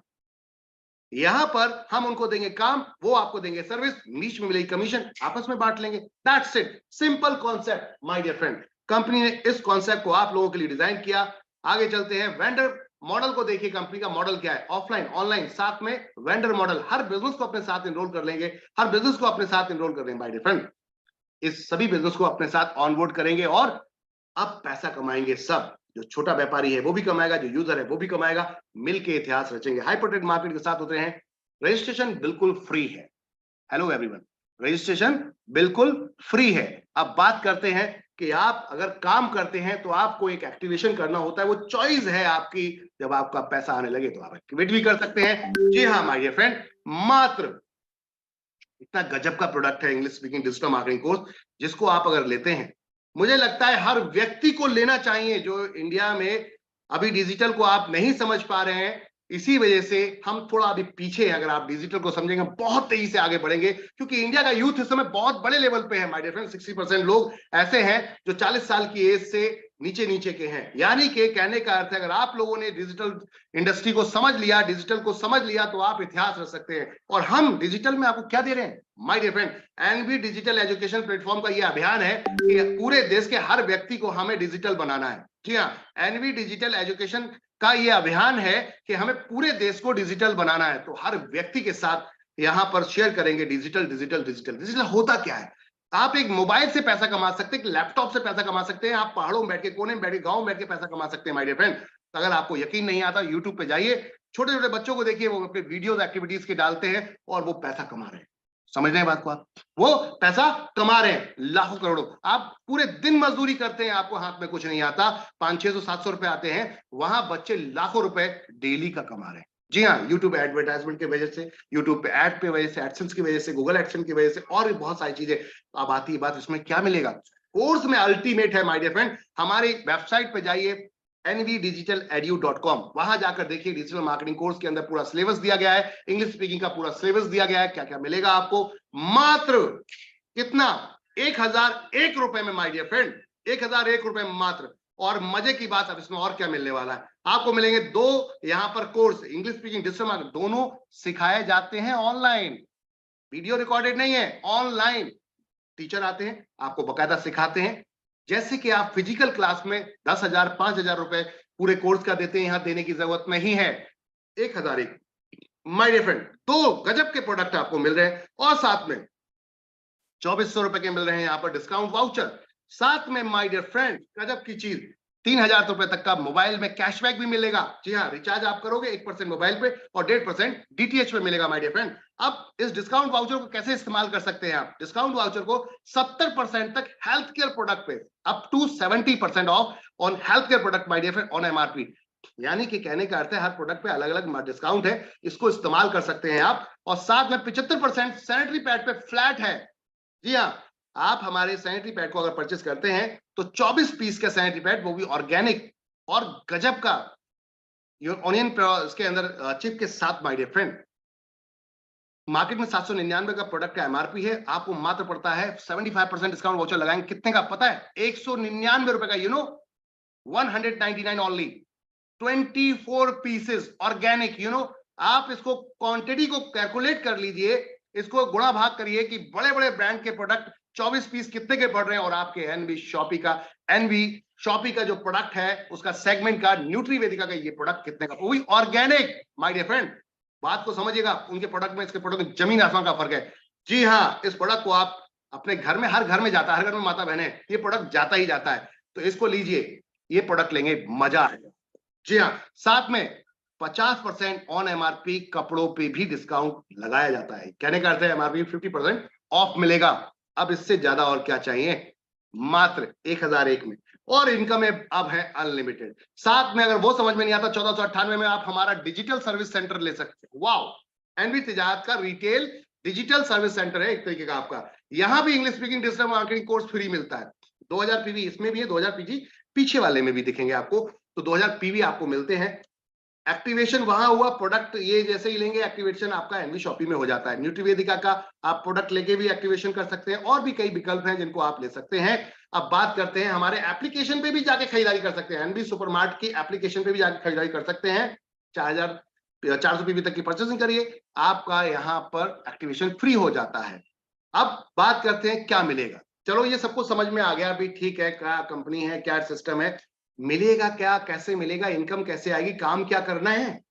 यहां पर हम उनको देंगे काम, वो आपको देंगे सर्विस, नीच में मिलेगी कमीशन, आपस में बांट लेंगे। That's it, simple concept my dear friend. Company ने इस कॉन्सेप्ट को आप लोगों के लिए डिजाइन किया। आगे चलते हैं, वेंडर मॉडल को देखिए। कंपनी का मॉडल क्या है, ऑफलाइन ऑनलाइन साथ में वेंडर मॉडल। हर बिजनेस को अपने साथ एनरोल कर लेंगे, हर बिजनेस को अपने साथ एनरोल कर लेंगे माय डियर फ्रेंड। इस सभी बिजनेस को अपने साथ ऑनबोर्ड करेंगे और अब पैसा कमाएंगे सब। जो छोटा व्यापारी है वो भी कमाएगा, जो यूजर है वो भी कमाएगा, मिलके इतिहास रचेंगे। हाइपरटेक मार्केट के साथ होते हैं। रजिस्ट्रेशन बिल्कुल फ्री है। हेलो एवरीवन, रजिस्ट्रेशन बिल्कुल फ्री है। अब बात करते हैं कि आप अगर काम करते हैं तो आपको एक एक्टिवेशन करना होता है, वो चॉइस है आपकी। जब आपका पैसा आने लगे तो आप एक्टिवेट भी कर सकते हैं। जी हाँ माय डियर फ्रेंड, मात्र इतना गजब का प्रोडक्ट है English speaking digital marketing course, जिसको आप अगर लेते हैं, मुझे लगता है हर व्यक्ति को लेना चाहिए। जो इंडिया में अभी डिजिटल को आप नहीं समझ पा रहे हैं, इसी वजह से हम थोड़ा अभी पीछे हैं। अगर आप डिजिटल को समझेंगे, बहुत तेजी से आगे बढ़ेंगे, क्योंकि इंडिया का यूथ इस समय बहुत बड़े लेवल पे है माय डियर फ्रेंड। 60% लोग ऐसे हैं जो 40 साल की एज से नीचे नीचे के हैं। यानी कि कहने का अर्थ है, अगर आप लोगों ने डिजिटल इंडस्ट्री को समझ लिया, डिजिटल को समझ लिया, तो आप इतिहास रच सकते हैं। और हम डिजिटल में आपको क्या दे रहे हैं my dear friend, NB digital education platform का यह अभियान है कि पूरे देश के हर व्यक्ति को हमें डिजिटल बनाना है। जी हाँ, एनबी डिजिटल एजुकेशन का यह अभियान है कि हमें पूरे देश को डिजिटल बनाना है। तो हर व्यक्ति के साथ यहां पर शेयर करेंगे डिजिटल डिजिटल डिजिटल। डिजिटल होता क्या है, आप एक मोबाइल से पैसा कमा सकते हैं, एक लैपटॉप से पैसा कमा सकते हैं, आप पहाड़ों में बैठ के, कोने में बैठ के, गांव में बैठ के पैसा कमा सकते हैं माय डियर फ्रेंड। अगर आपको यकीन नहीं आता, यूट्यूब पे जाइए, छोटे छोटे बच्चों को देखिए, वो अपने वीडियोस एक्टिविटीज के डालते हैं और वो पैसा कमा रहे हैं। समझ रहे हैं बात को आप, वो पैसा कमा रहे हैं लाखों करोड़ों। आप पूरे दिन मजदूरी करते हैं, आपको हाथ में कुछ नहीं आता, 500-600 रुपए आते हैं, वहां बच्चे लाखों रुपए डेली का कमा रहे हैं। जी हाँ, यूट्यूब एडवर्टाइजमेंट की वजह से, यूट्यूब पे एड पे वजह से, एडसेंस की वजह से, गूगल एडसेंस की वजह से, और भी बहुत सारी चीजें। अब आती है बात, इसमें क्या मिलेगा। कोर्स में अल्टीमेट है माय डियर फ्रेंड। हमारी वेबसाइट पे जाइए, nvdigitaledu.com, वहां जाकर देखिए, डिजिटल मार्केटिंग कोर्स के अंदर पूरा सिलेबस दिया गया है, इंग्लिश स्पीकिंग का पूरा सिलेबस दिया गया है। क्या क्या मिलेगा आपको, मात्र कितना, 1001 रुपए में माय डियर फ्रेंड, 1001 रुपए में मात्र। और मजे की बात, अब इसमें और क्या मिलने वाला है, आपको मिलेंगे 2 यहां पर course, English speaking digital marketing, दोनों सिखाए जाते हैं ऑनलाइन, वीडियो रिकॉर्डेड नहीं है, ऑनलाइन। टीचर आते हैं, आपको बकायदा सिखाते हैं। जैसे कि आप फिजिकल क्लास में 10,000 5,000 रुपए पूरे कोर्स का देते हैं, यहां देने की जरूरत नहीं है। 1001 माय डियर फ्रेंड, 2 गजब के प्रोडक्ट आपको मिल रहे हैं, और साथ में 2400 रुपए के मिल रहे हैं यहाँ पर डिस्काउंट वाउचर। साथ में माय डियर फ्रेंड, गजब की चीज, 3,000 रुपए तक का मोबाइल में कैशबैक भी मिलेगा। जी हाँ, रिचार्ज आप करोगे 1% मोबाइल पे और 1.5% डीटीएच पे मिलेगा माय डियर फ्रेंड। अब इस डिस्काउंट वाउचर को कैसे इस्तेमाल कर सकते हैं आप, डिस्काउंट वाउचर को 70% तक हेल्थ केयर प्रोडक्ट पे, up to 70% off on health care product my dear friend, on MRP. यानी कि कहने का अर्थ है, हर प्रोडक्ट पे अलग अलग डिस्काउंट है, इसको इस्तेमाल कर सकते हैं आप। और साथ में 75% सैनिटरी पैड पे फ्लैट है। जी हाँ, आप हमारे सैनिटरी पैड को अगर परचेस करते हैं तो 24 पीस का सैनिटरी पैड, वो भी ऑर्गेनिक और गजब का ऑनियन इसके अंदर चिप के साथ माय डियर फ्रेंड मार्केट में 799 का प्रोडक्ट का एमआरपी है, आपको मात्र पड़ता है 75% डिस्काउंट वाउचर लगाएंगे, कितने का पता है? 199 रुपए का, 199 ओनली, 24 पीसेस ऑर्गेनिक, आप इसको क्वांटिटी को कैलकुलेट कर लीजिए, इसको गुणा भाग करिए कि बड़े बड़े ब्रांड के प्रोडक्ट 24 पीस कितने के पड़ रहे हैं, और आपके एनवी शॉपी का जो प्रोडक्ट है उसका सेगमेंट का न्यूट्रीवेदिका का ये प्रोडक्ट कितने का, वो भी ऑर्गेनिक। माय डियर फ्रेंड बात को समझिएगा, उनके प्रोडक्ट में इसके प्रोडक्ट में जमीन आसमान का फर्क है। जी हाँ, इस प्रोडक्ट को आप अपने घर में, हर घर में जाता है, हर घर में माता बहने ये प्रोडक्ट जाता ही जाता है, तो इसको लीजिए, ये प्रोडक्ट लेंगे मजा आएगा। जी हाँ, साथ में 50% ऑन एमआरपी कपड़ों पे भी डिस्काउंट लगाया जाता है। कहने का अर्थ है एमआरपी 50% ऑफ मिलेगा। अब इससे ज्यादा और क्या चाहिए, मात्र 1001 में, और इनकम अब है अनलिमिटेड। साथ में अगर वो समझ में नहीं आता, 1498 में आप हमारा डिजिटल सर्विस सेंटर ले सकते हैं। वाओ, एनवी तिजारत का रिटेल डिजिटल सर्विस सेंटर है एक तरीके का आपका। यहां भी English speaking digital marketing course free मिलता है। 2000 पीवी इसमें भी है, 2000 पीजी पीछे वाले में भी दिखेंगे आपको, तो 2000 पीवी आपको मिलते हैं। एक्टिवेशन वहां हुआ, प्रोडक्ट ये जैसे ही लेंगे एक्टिवेशन आपका एनवी शॉपी में हो जाता है। न्यूट्रीवेदिका का आप प्रोडक्ट लेके भी एक्टिवेशन कर सकते हैं, और भी कई विकल्प हैं जिनको आप ले सकते हैं। अब बात करते हैं, हमारे एप्लीकेशन पे भी जाके खरीदारी कर सकते हैं, एनवी सुपरमार्ट की एप्लीकेशन पे भी जाके खरीदारी कर सकते हैं। 400 पीवी तक की परचेसिंग करिए, आपका यहां पर एक्टिवेशन फ्री हो जाता है। अब बात करते हैं क्या मिलेगा। चलो ये सबको समझ में आ गया भी, ठीक है, क्या कंपनी है, क्या सिस्टम है, मिलेगा क्या, कैसे मिलेगा, इनकम कैसे आएगी, काम क्या करना है।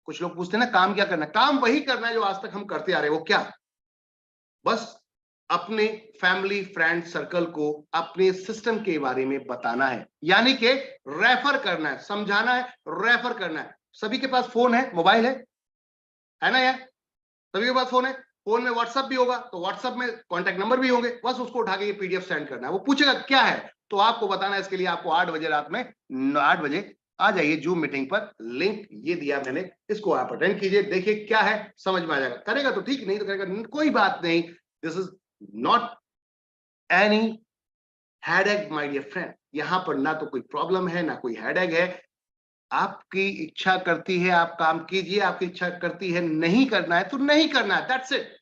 कुछ लोग पूछते हैं ना काम क्या करना है, काम वही करना है जो आज तक हम करते आ रहे हैं। वो क्या, बस अपने फैमिली फ्रेंड सर्कल को अपने सिस्टम के बारे में बताना है, यानी कि रेफर करना है, समझाना है, रेफर करना है। सभी के पास फोन है, मोबाइल है ना यार, सभी के पास फोन है, फोन में व्हाट्सएप भी होगा, तो व्हाट्सएप में कॉन्टैक्ट नंबर भी होंगे, बस उसको उठा के ये पीडीएफ सेंड करना है। वो पूछेगा क्या है, तो आपको बताना है। इसके लिए आपको 8 बजे रात में 8 बजे आ जाइए जूम मीटिंग पर, लिंक ये दिया मैंने, इसको आप अटेंड कीजिए, देखिए क्या है, समझ में आ जाएगा। करेगा तो ठीक, नहीं तो करेगा कोई बात नहीं। This is not any headache my dear friend, यहां पर ना तो कोई प्रॉब्लम है ना कोई हेडेक है। आपकी इच्छा करती है आप काम कीजिए, आपकी इच्छा करती है नहीं करना है तो नहीं करना है, दैट्स इट।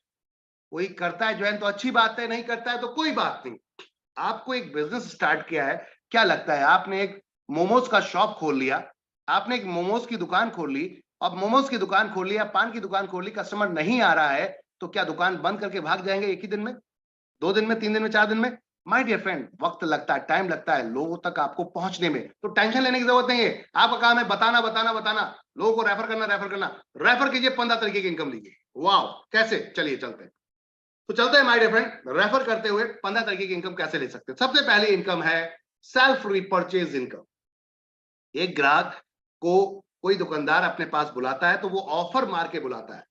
कोई करता है ज्वाइन तो अच्छी बात है, नहीं करता है तो कोई बात नहीं। आपको एक बिजनेस स्टार्ट किया है, क्या लगता है आपने एक मोमोज का शॉप खोल लिया, आपने एक मोमोज की दुकान खोल ली, अब मोमोज की दुकान खोल ली, पान की दुकान खोल ली, कस्टमर नहीं आ रहा है, तो क्या दुकान बंद करके भाग जाएंगे एक ही दिन में, 2 दिन में, 3 दिन में, 4 दिन में? माय डियर फ्रेंड, वक्त लगता है, टाइम लगता है लोगों तक आपको पहुंचने में, तो टेंशन लेने की जरूरत नहीं है। आपका काम है बताना बताना बताना, लोगों को रेफर करना, रेफर करना, रेफर कीजिए, 15 तरीके की इनकम लीजिए। वाओ, कैसे, चलिए चलते हैं। तो चलते हैं माय डियर फ्रेंड, रेफर करते हुए 15 तरीके की इनकम कैसे ले सकते हैं। सबसे पहली इनकम है सेल्फ रिपर्चेज इनकम। एक ग्राहक को कोई दुकानदार अपने पास बुलाता है तो वो ऑफर मार के बुलाता है।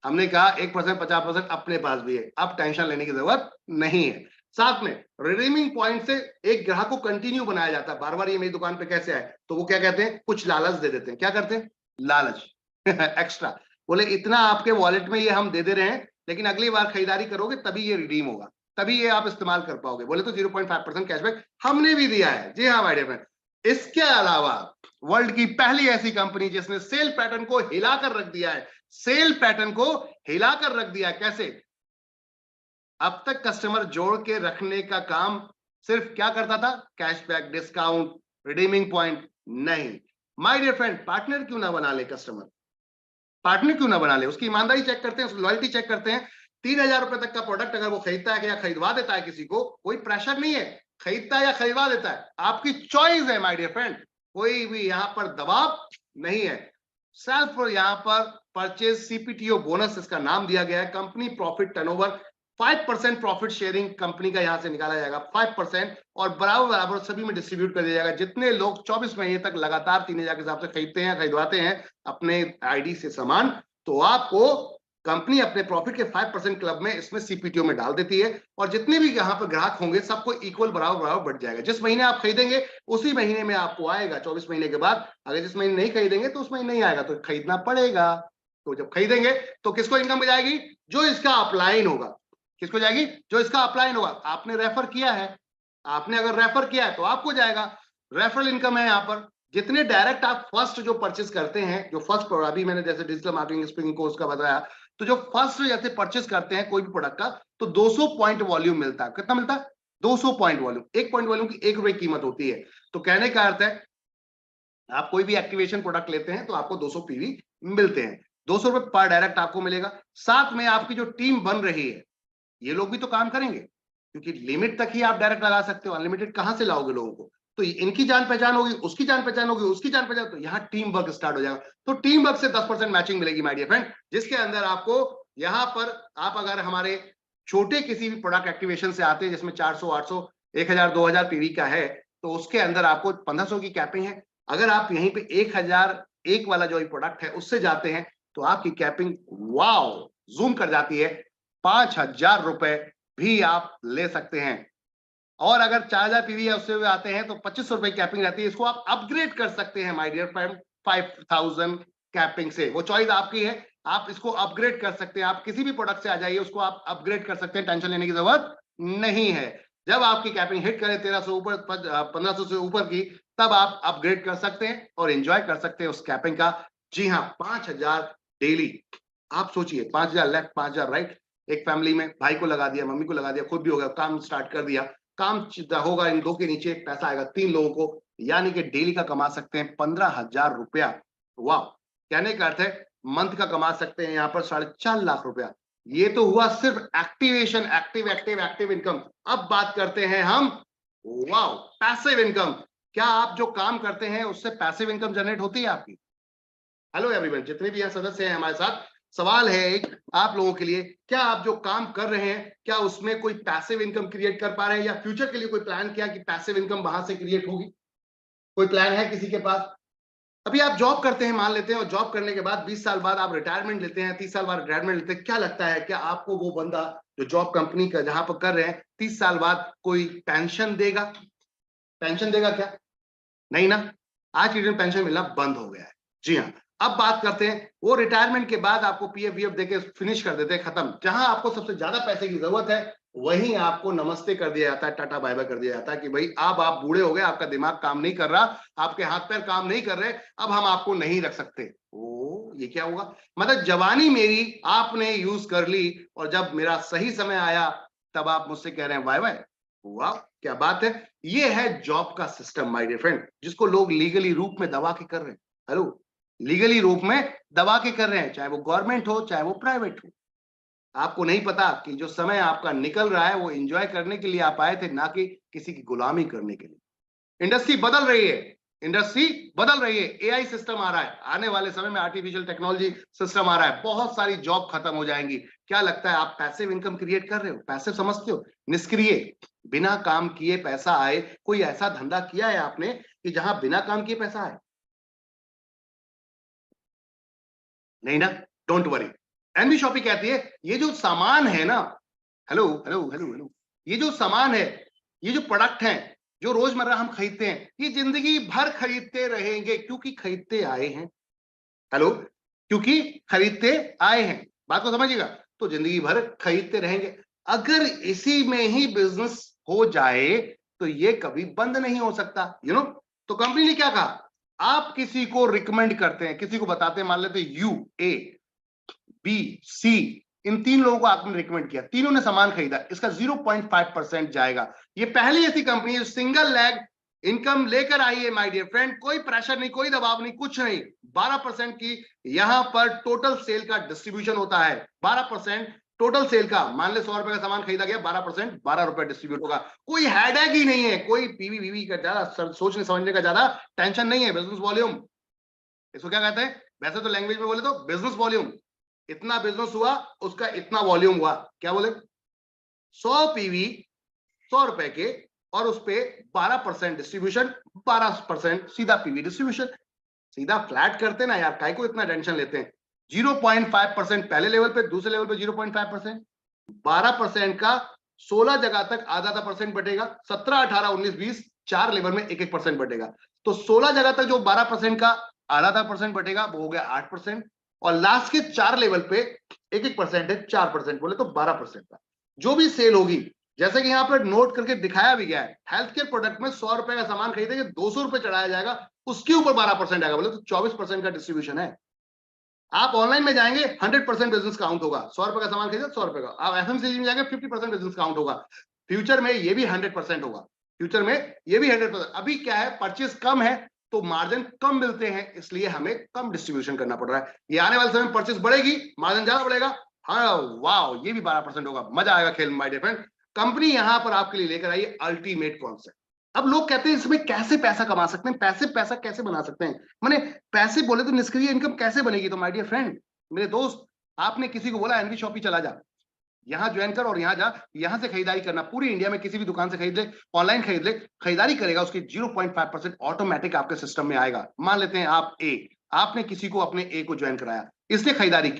हमने कहा 1%, 50% अपने पास भी है, अब टेंशन लेने की जरूरत नहीं है। साथ में रिडीमिंग पॉइंट से एक ग्राहक को कंटिन्यू बनाया जाता है, बार बार ये मेरी दुकान पे कैसे आए, तो वो क्या कहते हैं, कुछ लालच दे देते हैं। क्या करते हैं, लालच एक्स्ट्रा, बोले इतना आपके वॉलेट में ये हम दे दे रहे हैं, लेकिन अगली बार खरीदारी करोगे तभी ये रिडीम होगा, तभी ये आप इस्तेमाल कर पाओगे। बोले तो 0.5% कैशबैक हमने भी दिया है। जी हाँ माय डियर फ्रेंड, इसके अलावा वर्ल्ड की पहली ऐसी कंपनी जिसने सेल पैटर्न को हिलाकर रख दिया है, सेल पैटर्न को हिलाकर रख दिया। कैसे, अब तक कस्टमर जोड़ के रखने का काम सिर्फ क्या करता था, कैशबैक, डिस्काउंट, रिडीमिंग पॉइंट, नहीं। माय डियर फ्रेंड, पार्टनर क्यों ना बना ले कस्टमर, पार्टनर क्यों ना बना ले, उसकी ईमानदारी चेक करते हैं, उसकी लॉयल्टी चेक करते हैं। 3000 रुपए तक का प्रोडक्ट अगर वो खरीदता है या खरीदवा देता है किसी को, कोई प्रेशर नहीं है, खरीदता है या खरीदवा देता है आपकी चॉइस है माय डियर फ्रेंड, कोई भी यहां पर दबाव नहीं है। सेल्फ यहां पर परचेज सीपीटीओ बोनस इसका नाम दिया गया है। Company profit turnover 5% profit sharing company का यहां से निकाला जाएगा 5%, और बराबर बराबर सभी में डिस्ट्रीब्यूट कर दिया जाएगा। जितने लोग 24 महीने तक लगातार 3000 के हिसाब से खरीदते हैं, खरीदवाते हैं अपने आईडी से सामान, तो आपको कंपनी अपने प्रॉफिट के 5% क्लब में इसमें सीपीटीओ में डाल देती है, और जितने भी यहां पर ग्राहक होंगे सबको इक्वल बराबर बराबर बढ़ जाएगा। जिस महीने आप खरीदेंगे उसी महीने में आपको आएगा, 24 महीने के बाद। अगर जिस महीने नहीं खरीदेंगे तो उस महीने नहीं आएगा, तो खरीदना पड़ेगा। तो जब खरीदेंगे तो किसको इनकम मिल जाएगी, जो इसका अपलाइन होगा। किसको जाएगी, जो इसका अपलाइन होगा। आपने रेफर किया है, आपने अगर रेफर किया है तो आपको जाएगा, रेफरल इनकम है यहां पर। जितने डायरेक्ट आप फर्स्ट जो परचेस करते हैं, जो फर्स्ट, अभी मैंने जैसे डिजिटल मार्केटिंग स्पीकिंग कोर्स का बताया, तो जो फर्स्ट जैसे परचेस करते हैं कोई भी प्रोडक्ट का, तो 200 पॉइंट वॉल्यूम मिलता है। कितना मिलता है? 200 पॉइंट वॉल्यूम। एक पॉइंट वॉल्यूम की 1 रुपए कीमत होती है। तो कहने का अर्थ है आप कोई भी एक्टिवेशन प्रोडक्ट लेते हैं तो आपको 200 पीवी मिलते हैं। 200 रुपए पर डायरेक्ट आपको मिलेगा। साथ में आपकी जो टीम बन रही है, ये लोग भी तो काम करेंगे, क्योंकि लिमिट तक ही आप डायरेक्ट लगा सकते हो, अनलिमिटेड कहां से लाओगे लोगों को? तो इनकी जान पहचान होगी, उसकी जान पहचान होगी, उसकी जान पहचान, तो यहाँ टीम वर्क स्टार्ट हो जाएगा। तो टीम वर्क से 10% मैचिंग मिलेगी माय डियर फ्रेंड, जिसके अंदर आपको यहाँ पर, आप अगर हमारे छोटे किसी भी प्रोडक्ट एक्टिवेशन से आते हैं जिसमें 400, 800, 1000, 2000 पीवी का है, तो उसके अंदर आपको 1500 की कैपिंग है। अगर आप यहीं पे 1001 वाला जो प्रोडक्ट है उससे जाते हैं तो आपकी कैपिंग वाओ जूम कर जाती है, 5000 रुपए भी आप ले सकते हैं। और अगर 4000 पीवी है उससे भी आते हैं तो 2500 रुपए कैपिंग रहती है। इसको आप अपग्रेड कर सकते हैं माय डियर फ्रेंड 5000 कैपिंग से। वो चॉइस आपकी है, आप इसको अपग्रेड कर सकते हैं। आप किसी भी प्रोडक्ट से आ जाइए, उसको आप अपग्रेड कर सकते हैं, टेंशन लेने की जरूरत नहीं है। जब आपकी कैपिंग हिट करे 1300 ऊपर, 1500 से ऊपर की, तब आप अपग्रेड कर सकते हैं और एंजॉय कर सकते हैं उस कैपिंग का। जी हाँ, 5000 डेली। आप सोचिए, 5000 लेफ्ट 5000 राइट, एक फैमिली में भाई को लगा दिया, मम्मी को लगा दिया, खुद भी हो गया, काम स्टार्ट कर दिया, काम होगा, इन दो के नीचे पैसा आएगा 3 लोगों को, यानी कि डेली का कमा सकते हैं 15,000 रुपया। वाह, कहने का अर्थ है मंथ का कमा सकते हैं यहाँ पर 4.5 लाख रुपया। ये तो हुआ सिर्फ activation, active active active income. अब बात करते हैं हम वाओ पैसिव इनकम। क्या आप जो काम करते हैं उससे पैसिव इनकम जनरेट होती है आपकी? हेलो एवरीवन, जितने भी यहाँ सदस्य हैं हमारे साथ, सवाल है एक आप लोगों के लिए, क्या आप जो काम कर रहे हैं क्या उसमें कोई पैसिव इनकम क्रिएट कर पा रहे हैं, या फ्यूचर के लिए कोई प्लान किया कि पैसिव इनकम वहां से क्रिएट होगी? कोई प्लान है किसी के पास? अभी आप जॉब करते हैं मान लेते हैं, और जॉब करने के बाद 20 साल बाद आप रिटायरमेंट लेते हैं, 30 साल बाद रिटायरमेंट लेते हैं, क्या लगता है क्या आपको वो बंदा जो जॉब कंपनी का जहां पर कर रहे हैं 30 साल बाद कोई पेंशन देगा? पेंशन देगा क्या? नहीं ना, आज की डेट में पेंशन मिलना बंद हो गया है। जी हाँ, अब बात करते हैं वो रिटायरमेंट के बाद आपको पीएफ वीएफ देके फिनिश कर देते हैं, खत्म। जहां आपको सबसे ज्यादा पैसे की जरूरत है वहीं आपको नमस्ते कर दिया जाता है, टाटा बाय बाय कर दिया जाता है कि भाई अब आप बूढ़े हो गए, आपका दिमाग काम नहीं कर रहा, आपके हाथ पैर काम नहीं कर रहे, अब हम आपको नहीं रख सकते। ओ, ये क्या होगा? मतलब जवानी मेरी आपने यूज कर ली और जब मेरा सही समय आया तब आप मुझसे कह रहे हैं बाय बाय। वाह, क्या बात है। ये है जॉब का सिस्टम माय डियर फ्रेंड, जिसको लोग लीगली रूप में दबा के कर रहे हैं। हेलो, लीगली रूप में दबा के कर रहे हैं, चाहे वो गवर्नमेंट हो चाहे वो प्राइवेट हो। आपको नहीं पता कि जो समय आपका निकल रहा है वो एंजॉय करने के लिए आप आए थे, ना कि किसी की गुलामी करने के लिए। इंडस्ट्री बदल रही है, इंडस्ट्री बदल रही है, एआई सिस्टम आ रहा है, आने वाले समय में आर्टिफिशियल टेक्नोलॉजी सिस्टम आ रहा है, बहुत सारी जॉब खत्म हो जाएंगी। क्या लगता है आप पैसिव इनकम क्रिएट कर रहे हो? पैसिव समझते हो? निष्क्रिय, बिना काम किए पैसा आए। कोई ऐसा धंधा किया है आपने कि जहां बिना काम किए पैसा आए? नहीं ना, डोंट वरी। एनबी शॉपी कहती है ये जो सामान है ना, हेलो हेलो हेलो हेलो, ये जो सामान है, ये जो प्रोडक्ट है, जो रोजमर्रा हम खरीदते हैं, ये जिंदगी भर खरीदते रहेंगे, क्योंकि खरीदते आए हैं। हेलो, क्योंकि खरीदते आए हैं, बात को समझिएगा। तो जिंदगी भर खरीदते रहेंगे। अगर इसी में ही बिजनेस हो जाए तो ये कभी बंद नहीं हो सकता, यू नो। तो कंपनी ने क्या कहा, आप किसी को रिकमेंड करते हैं, किसी को बताते हैं, मान लेते यू, ए, बी, सी, इन 3 लोगों को आपने रिकमेंड किया, तीनों ने सामान खरीदा, इसका 0.5% जाएगा। ये पहली ऐसी कंपनी है सिंगल लेग इनकम लेकर आई है माय डियर फ्रेंड। कोई प्रेशर नहीं, कोई दबाव नहीं, कुछ नहीं। 12% की यहां पर टोटल सेल का डिस्ट्रीब्यूशन होता है। 12% टोटल सेल का, मान ले 100 रुपए का सामान खरीदा गया, 12% 12 रुपए डिस्ट्रीब्यूट होगा। कोई हेडेक ही नहीं है, कोई पीवी वीवी का ज्यादा सोचने समझने का ज्यादा टेंशन नहीं है। बिजनेस वॉल्यूम, इसको क्या कहते हैं वैसे तो लैंग्वेज में बोले तो बिजनेस वॉल्यूम। इतना बिजनेस हुआ, उसका इतना वॉल्यूम हुआ, क्या बोले? 100 पीवी, 100 रुपए के, और उस पे 12% डिस्ट्रीब्यूशन, 12% सीधा पीवी डिस्ट्रीब्यूशन। सीधा फ्लैट करते ना यार, काय को इतना टेंशन लेते हैं? 0.5% पहले लेवल पे, दूसरे लेवल पे 0.5%, 12% का 16 जगह तक आधा आधा परसेंट बटेगा, 17, 18, 19, 20 4 लेवल में 1-1% बटेगा। तो 16 जगह तक जो 12% का आधा आधा परसेंट बटेगा वो हो गया 8%, और लास्ट के 4 लेवल पे 1-1% है, 4% बोले तो 12% का जो भी सेल होगी जैसे कि यहाँ पर नोट करके दिखाया भी गया है, हेल्थ केयर प्रोडक्ट में 100 रुपए का सामान खरीदेंगे 200 रुपए चढ़ाया जाएगा, उसके ऊपर 12% आएगा, बोले तो 24% का डिस्ट्रीब्यूशन है। आप ऑनलाइन में जाएंगे 100% बिजनेस काउंट होगा, 100 रुपए का सामान खरीदे 100 रुपए का। आप एफएमसीजी में जाएंगे 50% बिजनेस काउंट होगा। फ्यूचर में ये भी 100% होगा, फ्यूचर में ये भी 100%। अभी क्या है, परचेज कम है तो मार्जिन कम मिलते हैं, इसलिए हमें कम डिस्ट्रीब्यूशन करना पड़ रहा है। ये आने वाले समय में परचेज बढ़ेगी, मार्जिन ज्यादा बढ़ेगा। हाँ वाह, ये भी 12% होगा, मजा आएगा खेल में माय डियर फ्रेंड। कंपनी यहां पर आपके लिए लेकर आई अल्टीमेट कॉन्सेप्ट। अब लोग कहते हैं इसमें कैसे पैसा कमा सकते हैं, पैसा कैसे बना सकते हैं, मैंने पैसे बोले तो निष्क्रिय इनकम कैसे बनेगी। तो माय डियर फ्रेंड, मेरे दोस्त, आपने किसी को बोला एनवी शॉपी चला जा, यहां ज्वाइन कर और यहां जा, यहां से खरीदारी करना, पूरी इंडिया में किसी भी दुकान से खरीद ले, ऑनलाइन खरीद ले, खरीदारी करेगा उसकी 0.5% ऑटोमेटिक आपके सिस्टम में आएगा। मान लेते हैं आप ए, आपने किसी को अपने ए को ज्वाइन कराया, इसने खरीदारी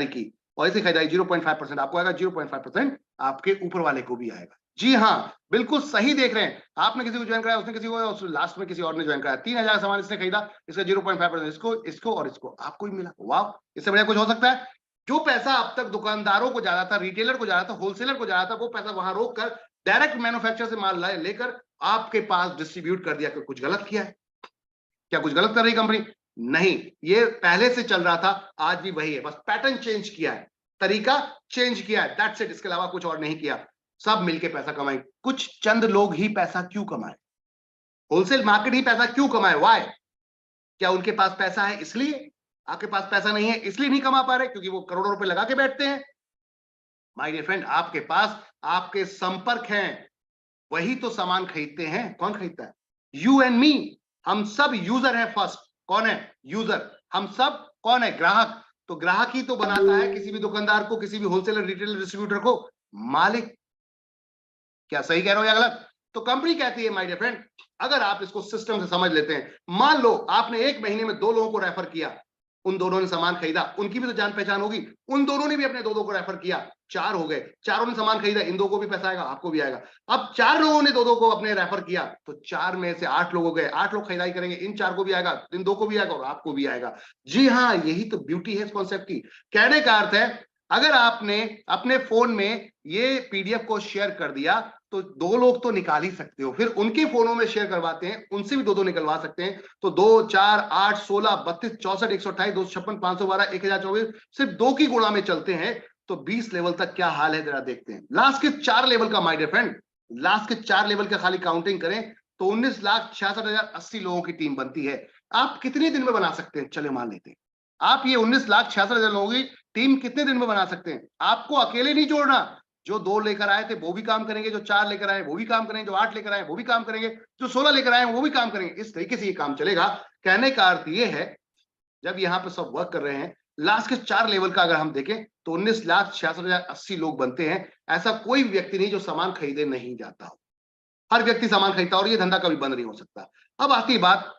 की, और इसे खरीदारी 0.5% आपको आएगा, 0.5% आपके ऊपर वाले को भी आएगा। जी हाँ, बिल्कुल सही देख रहे हैं, आपने किसी को ज्वाइन कराया, उसने किसी को, लास्ट में किसी और ने ज्वाइन कराया, 3000 सामान इसने खरीदा, इसका 0.5% इसको और इसको आपको ही मिला। वाह, इससे बढ़िया कुछ हो सकता है? जो पैसा अब तक दुकानदारों को जा रहा था, रिटेलर को जा रहा था, होलसेलर को जा रहा था, वो पैसा वहां रोक कर डायरेक्ट मैन्युफैक्चर से माल लेकर आपके पास डिस्ट्रीब्यूट कर दिया। कुछ गलत किया है क्या? कुछ गलत कर रही कंपनी? नहीं, ये पहले से चल रहा था, आज भी वही है, बस पैटर्न चेंज किया है, तरीका चेंज किया है, दैट्स इट। इसके अलावा कुछ और नहीं किया। सब मिलके पैसा कमाए, कुछ चंद लोग ही पैसा क्यों कमाए, होलसेल मार्केट ही पैसा क्यों कमाए? व्हाई? क्या उनके पास पैसा है इसलिए? आपके पास पैसा नहीं है इसलिए नहीं कमा पा रहे? क्योंकि वो करोड़ों रुपए लगा के बैठते हैं? माय डियर फ्रेंड, आपके पास आपके संपर्क हैं, वही तो सामान खरीदते हैं। कौन खरीदता है? यू एंड मी, हम सब यूजर हैं। फर्स्ट कौन है? यूजर। हम सब कौन है? ग्राहक। तो ग्राहक ही तो बनाता है किसी भी दुकानदार को, किसी भी होलसेलर, रिटेलर, डिस्ट्रीब्यूटर को मालिक। क्या सही कह रहा हूं या गलत? तो कंपनी कहती है माय डियर फ्रेंड, अगर आप इसको सिस्टम से समझ लेते हैं, मान लो आपने एक महीने में 2 लोगों को रेफर किया, उन दोनों ने सामान खरीदा, उनकी भी तो जान पहचान होगी, उन दोनों ने भी अपने 2-2 को रेफर किया, 4 हो गए, चारों ने सामान खरीदा, इन 2 को भी पैसा आएगा, आपको भी आएगा। अब 4 लोगों ने 2-2 को अपने रेफर किया, तो 4 में से 8 लोग हो गए, 8 लोग खरीदारी करेंगे, इन 4 को भी आएगा, इन 2 को भी आएगा और आपको भी आएगा। जी हाँ, यही तो ब्यूटी है इस कॉन्सेप्ट की। कहने का अर्थ है, अगर आपने अपने फोन में ये पीडीएफ को शेयर कर दिया तो 2 लोग तो निकाल ही सकते हो, फिर उनके फोनों में शेयर करवाते हैं, उनसे भी 2-2 निकलवा सकते हैं। तो 2, 4, 8, 16, 32, 64, 128, 256, 512, 1024, सिर्फ 2 की गुणा में चलते हैं तो 20 लेवल तक क्या हाल है जरा देखते हैं। लास्ट के 4 लेवल का माय डियर फ्रेंड, लास्ट के 4 लेवल का खाली काउंटिंग करें तो 19,66,080 लोगों की टीम बनती है। आप कितने दिन में बना सकते हैं? चले मान लेते हैं आप ये 19,66,000 लोगों की टीम कितने दिन में बना सकते हैं? आपको अकेले नहीं जोड़ना, जो 2 लेकर आए थे वो भी काम करेंगे, जो 4 लेकर आए वो भी काम करेंगे, जो 8 लेकर आए वो भी काम करेंगे, जो 16 लेकर आए वो भी काम करेंगे। इस तरीके से ये काम चलेगा। कहने का अर्थ ये है, जब यहाँ पे सब वर्क कर रहे हैं, लास्ट के 4 लेवल का अगर हम देखें तो 19,66,080 लोग बनते हैं। ऐसा कोई व्यक्ति नहीं जो सामान खरीदे नहीं जाता हो, हर व्यक्ति सामान खरीदता और ये धंधा कभी बंद नहीं हो सकता। अब आती बात,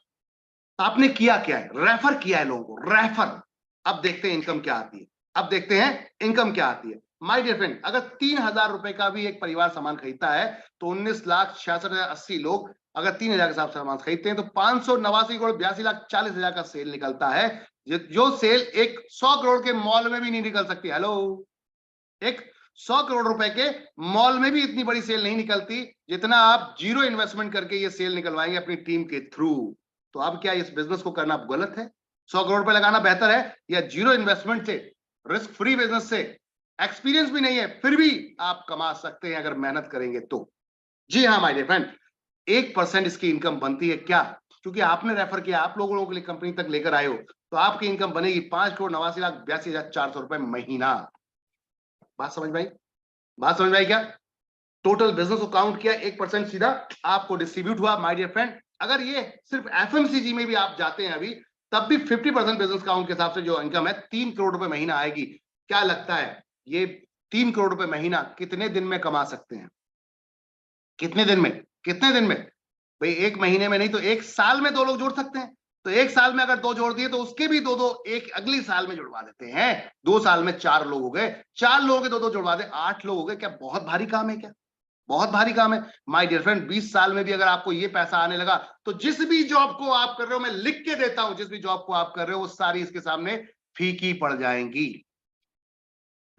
आपने किया क्या है? रेफर किया है लोगों को, रेफर। अब देखते हैं इनकम क्या आती है, अब देखते हैं इनकम क्या आती है। माय डियर फ्रेंड, अगर 3,000 रुपए का भी एक परिवार सामान खरीदता है तो 19,66,080 लोग अगर 3,000 के हिसाब से सामान खरीदते हैं तो 589 करोड़ 82,40,000 का सेल निकलता है, जो सेल एक 100 करोड़ के मॉल में भी नहीं निकल सकती। हेलो, एक 100 करोड़ रुपए के मॉल में भी इतनी बड़ी सेल नहीं निकलती जितना आप जीरो इन्वेस्टमेंट करके ये सेल निकलवाएंगे अपनी टीम के थ्रू। तो अब क्या इस बिजनेस को करना गलत है? 100 करोड़ रुपए लगाना बेहतर है या जीरो इन्वेस्टमेंट से, रिस्क फ्री बिजनेस से, एक्सपीरियंस भी नहीं है फिर भी आप कमा सकते हैं अगर मेहनत करेंगे तो? जी हाँ माय डियर फ्रेंड, 1% इसकी इनकम बनती है। क्या? क्योंकि आपने रेफर किया, आप लोगों के लिए कंपनी तक लेकर आए हो, तो आपकी इनकम बनेगी 5,89,82,400 रुपए महीना। बात समझ में आई? बात समझ में आई क्या? टोटल बिजनेस को काउंट किया, 1% सीधा आपको डिस्ट्रीब्यूट हुआ। माय डियर फ्रेंड, अगर ये सिर्फ एफएमसीजी में भी आप जाते हैं अभी, तब भी 50% बिजनेस काउंट के हिसाब से जो इनकम है 3 करोड़ रुपए महीना आएगी। क्या लगता है ये 3 करोड़ रुपए महीना कितने दिन में कमा सकते हैं? कितने दिन में? कितने दिन में भाई? 1 महीने में नहीं तो 1 साल में 2 लोग जोड़ सकते हैं। तो 1 साल में अगर 2 जोड़ दिए तो उसके भी 2-2 एक अगली साल में जुड़वा देते हैं। 2 साल में 4 लोग हो गए, 4 लोगों के 2-2 जुड़वा दे, 8 लोग हो गए। क्या बहुत भारी काम है? क्या बहुत भारी काम है? माय डियर फ्रेंड, 20 साल में भी अगर आपको ये पैसा आने लगा तो जिस भी जॉब को आप कर रहे हो, मैं लिख के देता हूं, जिस भी जॉब को आप कर रहे हो वो सारी इसके सामने फीकी पड़ जाएंगी।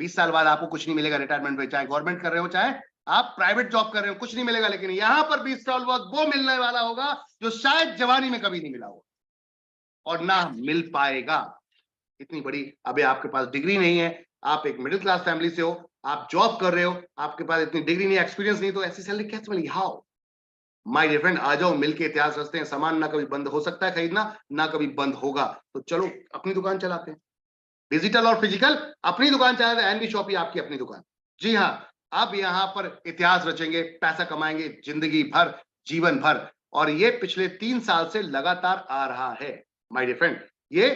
20 साल बाद आपको कुछ नहीं मिलेगा रिटायरमेंट में, चाहे गवर्नमेंट कर रहे हो चाहे आप प्राइवेट जॉब कर रहे हो, कुछ नहीं मिलेगा। लेकिन यहां पर 20 साल बाद वो मिलने वाला होगा जो शायद जवानी में कभी नहीं मिला होगा और ना मिल पाएगा। इतनी बड़ी, अभी आपके पास डिग्री नहीं है, आप एक मिडिल क्लास फैमिली से हो, आप जॉब कर रहे हो, आपके पास इतनी डिग्री नहीं, एक्सपीरियंस नहीं, तो ऐसी सैलरी कैसे मिलेगी? हाउ? माय डियर फ्रेंड, आ जाओ, मिलके इतिहास रचते हैं। सामान ना कभी बंद हो सकता है खरीदना, ना कभी बंद होगा। तो चलो अपनी दुकान चलाते हैं, डिजिटल और फिजिकल अपनी दुकान चलाते हैं। एनबी शॉपी आपकी अपनी दुकान। जी हाँ, अब यहाँ पर इतिहास रचेंगे, पैसा कमाएंगे जिंदगी भर, जीवन भर। और ये पिछले 3 साल से लगातार आ रहा है माय डियर फ्रेंड, ये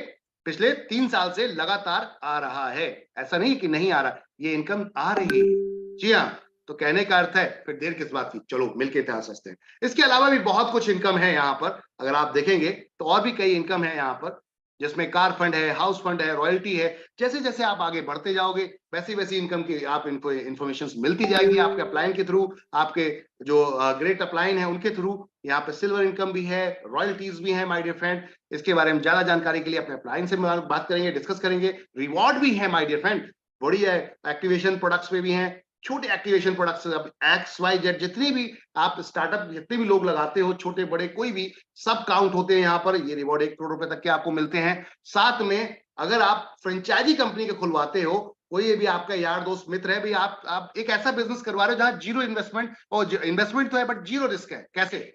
पिछले 3 साल से लगातार आ रहा है। ऐसा नहीं कि नहीं आ रहा, ये इनकम आ रही है। जी हाँ, तो कहने का अर्थ है फिर देर किस बात की, चलो मिलके इतिहास रचते हैं। इसके अलावा भी बहुत कुछ इनकम है यहाँ पर, अगर आप देखेंगे तो और भी कई इनकम है यहाँ पर, जिसमें कार फंड है, हाउस फंड है, रॉयल्टी है। जैसे जैसे आप आगे बढ़ते जाओगे वैसी वैसी इनकम की आप इंफॉर्मेशन मिलती जाएगी आपके अपलाइन के थ्रू, आपके जो ग्रेट अपलाइन है उनके थ्रू। यहाँ पे सिल्वर इनकम भी है, रॉयल्टीज भी है माय डियर फ्रेंड। इसके बारे में ज्यादा जानकारी के लिए अपने अपलाइन से बात करेंगे, डिस्कस करेंगे। रिवॉर्ड भी है माय डियर फ्रेंड, बड़ी है, एक्टिवेशन प्रोडक्ट्स में भी हैं, छोटे एक्टिवेशन प्रोडक्ट्स, अब एक्स वाई जेड जितनी भी आप स्टार्टअप, जितने भी लोग लगाते हो, छोटे बड़े कोई भी, सब काउंट होते हैं यहाँ पर। ये रिवॉर्ड 1 करोड़ रुपए तक के आपको मिलते हैं। साथ में अगर आप फ्रेंचाइजी कंपनी के खुलवाते हो, कोई भी आपका यार दोस्त मित्र है, भी आप एक ऐसा बिजनेस करवा रहे हो जहां जीरो इन्वेस्टमेंट, और इन्वेस्टमेंट तो है बट जीरो रिस्क है। कैसे?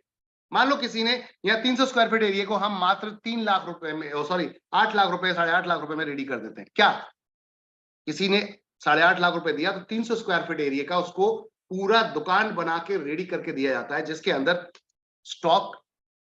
मान लो किसी ने यहाँ 300 स्क्वायर फीट एरिया को हम मात्र 3 लाख रुपए में, सॉरी 8 लाख रुपए, 8.5 लाख रुपए में रेडी कर देते हैं। क्या किसी ने 8.5 लाख रुपए दिया तो 300 स्क्वायर फीट एरिया का उसको पूरा दुकान बना के रेडी करके दिया जाता है, जिसके अंदर स्टॉक,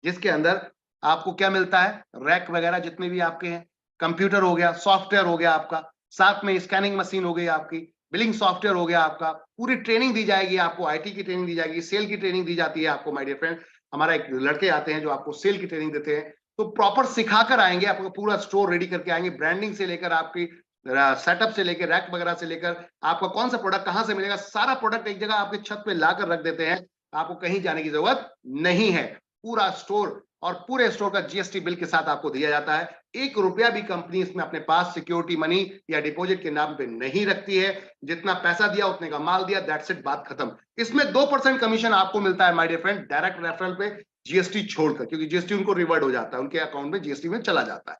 जिसके अंदर आपको क्या मिलता है, रैक वगैरह जितने भी आपके हैं, कंप्यूटर हो गया, सॉफ्टवेयर हो गया आपका, साथ में स्कैनिंग मशीन हो गई आपकी, बिलिंग सॉफ्टवेयर हो गया आपका, पूरी ट्रेनिंग दी जाएगी आपको, आईटी की ट्रेनिंग दी जाएगी, सेल की ट्रेनिंग दी जाती है आपको माय डियर फ्रेंड। हमारा एक लड़के आते हैं जो आपको सेल की ट्रेनिंग देते हैं, तो प्रॉपर सिखाकर आएंगे, आपको पूरा स्टोर रेडी करके आएंगे, ब्रांडिंग से लेकर आपकी सेटअप से लेकर रैक वगैरह से लेकर आपका कौन सा प्रोडक्ट कहां से मिलेगा, सारा प्रोडक्ट एक जगह आपकी छत पे लाकर रख देते हैं। आपको कहीं जाने की जरूरत नहीं है। पूरा स्टोर, और पूरे स्टोर का जीएसटी बिल के साथ आपको दिया जाता है। 1 रुपया भी कंपनी इसमें अपने पास सिक्योरिटी मनी या डिपॉजिट के नाम पे नहीं रखती है। जितना पैसा दिया उतने का माल दिया, दैट्स इट, बात खत्म। इसमें 2% कमीशन आपको मिलता है my dear friend, direct referral पे, जीएसटी छोड़कर, क्योंकि जीएसटी उनको रिवर्ट हो जाता है, उनके अकाउंट में जीएसटी में चला जाता है।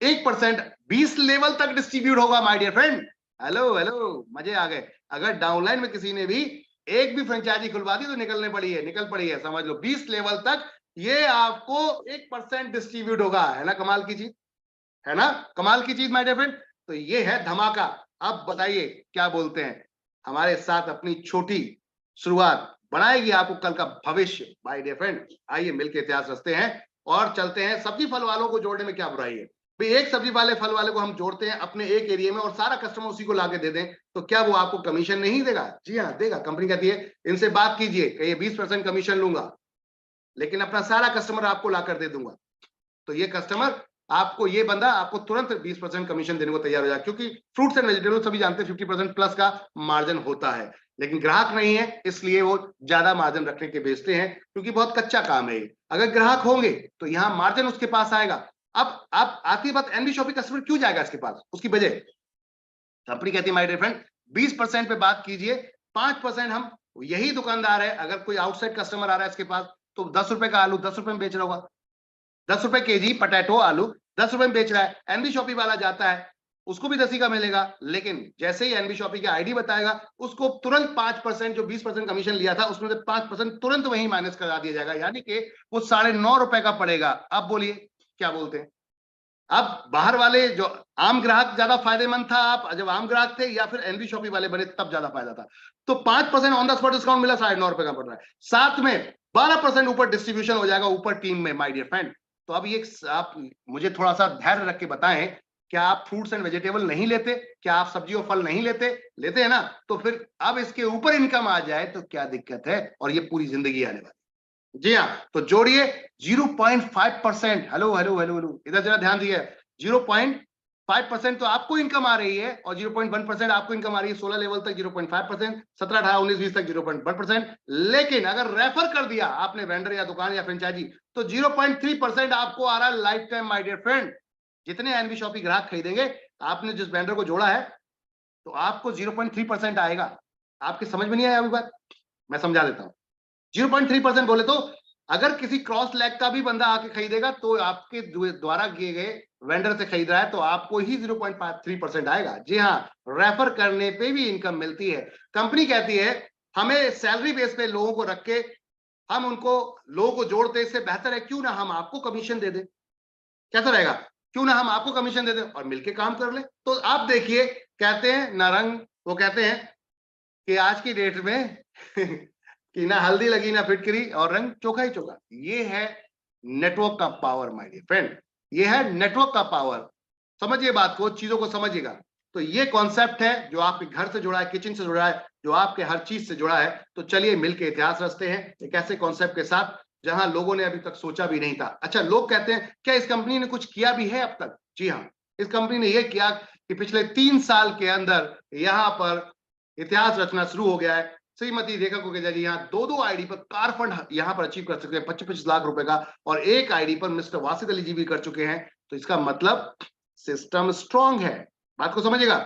1% 20 लेवल तक डिस्ट्रीब्यूट होगा my dear friend. Hello hello, मजे आ गए। अगर डाउनलाइन में किसी ने भी एक भी फ्रेंचाइजी खुलवा दी तो निकल पड़ी है, समझ लो 20 लेवल तक ये आपको 1% डिस्ट्रीब्यूट होगा। है ना कमाल की चीज, है ना कमाल की चीज माय डियर फ्रेंड। तो ये है धमाका। अब बताइए क्या बोलते हैं, हमारे साथ अपनी छोटी शुरुआत बनाएगी आपको कल का भविष्य माय डियर फ्रेंड। आइए मिलकर इतिहास रचते हैं और चलते हैं। सब्जी फल वालों को जोड़ने में क्या बुराई है भाई? एक सब्जी वाले फल वाले को हम जोड़ते हैं अपने एक एरिया में और सारा कस्टमर उसी को लाके दे दें, तो क्या वो आपको कमीशन नहीं देगा? जी हाँ देगा। कंपनी कहती है इनसे बात कीजिए, कहिए 20% कमीशन लूंगा, लेकिन अपना सारा कस्टमर आपको लाकर दे दूंगा। तो ये कस्टमर आपको, ये बंदा आपको तुरंत 20% कमीशन देने को तैयार हो जाए, क्योंकि फ्रूट्स एंड वेजिटेबल सभी जानते हैं 50% प्लस का मार्जिन होता है। लेकिन ग्राहक नहीं है, इसलिए वो ज्यादा मार्जिन रखने के बेचते हैं, क्योंकि बहुत कच्चा काम है। अगर ग्राहक होंगे तो यहाँ मार्जिन उसके पास आएगा। अब आती बात, एनबी शॉपिंग कस्टमर क्यों जाएगा इसके पास? उसकी वजह, कंपनी कहती है माय डियर फ्रेंड 20% पे बात कीजिए, 5% हम, यही दुकानदार है, अगर कोई आउटसाइड कस्टमर आ रहा है इसके पास, तो 10 रुपए का आलू 10 रुपए में बेच रहा होगा, 10 रुपए केजी पटेटो आलू 10 रुपए में बेच रहा है। एनबी शॉपी वाला जाता है, उसको भी 10 ही का मिलेगा, लेकिन जैसे ही एनबी शॉपी की आईडी बताएगा, उसको तुरंत 5%, जो 20% कमीशन लिया था उसमें से 5% तुरंत वहीं माइनस करा दिया जाएगा, यानी कि वो 9.5 रुपए का पड़ेगा। अब बोलिए क्या बोलते हैं? अब बाहर वाले जो आम ग्राहक ज्यादा फायदेमंद था, आप जब आम ग्राहक थे, या फिर एनबी शॉपी वाले बने तब ज्यादा फायदा था? तो 5% ऑन द स्पॉट डिस्काउंट मिला, 9.5 रुपए का पड़ रहा है, साथ में 12% ऊपर डिस्ट्रीब्यूशन हो जाएगा ऊपर टीम में माय डियर फ्रेंड। तो अब ये आप मुझे थोड़ा सा धैर्य रख के बताएं, क्या आप फ्रूट्स एंड वेजिटेबल नहीं लेते? क्या आप सब्जी और फल नहीं लेते? लेते हैं ना? तो फिर अब इसके ऊपर इनकम आ जाए तो क्या दिक्कत है? और ये पूरी जिंदगी आने वाली। जी हाँ, तो जोड़िए 0.5%। हेलो हेलो हेलो हेलो, इधर जरा ध्यान दिए। 0.5% तो आपको इनकम आ रही है, और 0.1% आपको इनकम आ रही है 16 लेवल तक 0.5%, 17, 18, 19, 20 तक 0.1%। लेकिन अगर रेफर कर दिया आपने वेंडर या दुकान या फ्रेंचाइजी, तो 0.3% आपको आ रहा है life time my dear friend. जितने एनबी शॉपी ग्राहक खरीदेंगे, आपने जिस वेंडर को जोड़ा है, तो आपको 0.3% आएगा। आपके समझ में नहीं आया अभी बात? मैं समझा देता हूं। 0.3% बोले तो अगर किसी क्रॉस लेग का भी बंदा आके खरीदेगा तो आपके द्वारा किए गए वेंडर से खरीद रहा है तो आपको ही 0.3% आएगा। जी हाँ, रेफर करने पे भी इनकम मिलती है। कंपनी कहती है हमें सैलरी बेस पे लोगों को रख के हम उनको लोगों को जोड़ते, इससे बेहतर है क्यों ना हम आपको कमीशन दे दें। कैसा रहेगा? क्यों ना हम आपको कमीशन दे दें और मिलके काम कर ले। तो आप देखिए, कहते हैं ना रंग, वो कहते हैं कि आज की डेट में कि ना हल्दी लगी ना फिटकरी और रंग चोखा ही चोखा। ये है नेटवर्क का पावर माय डियर फ्रेंड, ये है नेटवर्क का पावर। समझिए बात को, चीजों को समझिएगा। तो ये कॉन्सेप्ट है जो आपके घर से जुड़ा है, किचन से जुड़ा है, जो आपके हर चीज से जुड़ा है। तो चलिए मिलके इतिहास रचते हैं एक ऐसे कॉन्सेप्ट के साथ जहां लोगों ने अभी तक सोचा भी नहीं था। अच्छा, लोग कहते हैं क्या इस कंपनी ने कुछ किया भी है अब तक? जी हाँ, इस कंपनी ने यह किया कि पिछले 3 साल के अंदर यहां पर इतिहास रचना शुरू हो गया है। श्रीमती रेखा कुकरेजा जी यहाँ 2 आईडी पर कार फंड यहाँ पर अचीव कर चुके हैं 25-25 लाख रुपए का, और एक आईडी पर मिस्टर वासिद अली जी भी कर चुके हैं। तो इसका मतलब सिस्टम स्ट्रांग है। बात को समझिएगा।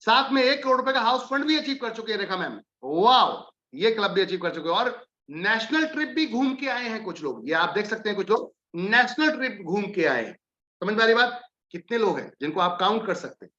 साथ में 1 करोड़ रुपए का हाउस फंड भी अचीव कर चुके हैं रेखा मैम। वाह, ये क्लब भी अचीव कर चुके हैं। और नेशनल ट्रिप भी घूम के आए हैं कुछ लोग, ये आप देख सकते हैं, कुछ लोग नेशनल ट्रिप घूम के आए हैं। समझ में आ रही बात? कितने लोग हैं जिनको आप काउंट कर सकते हैं?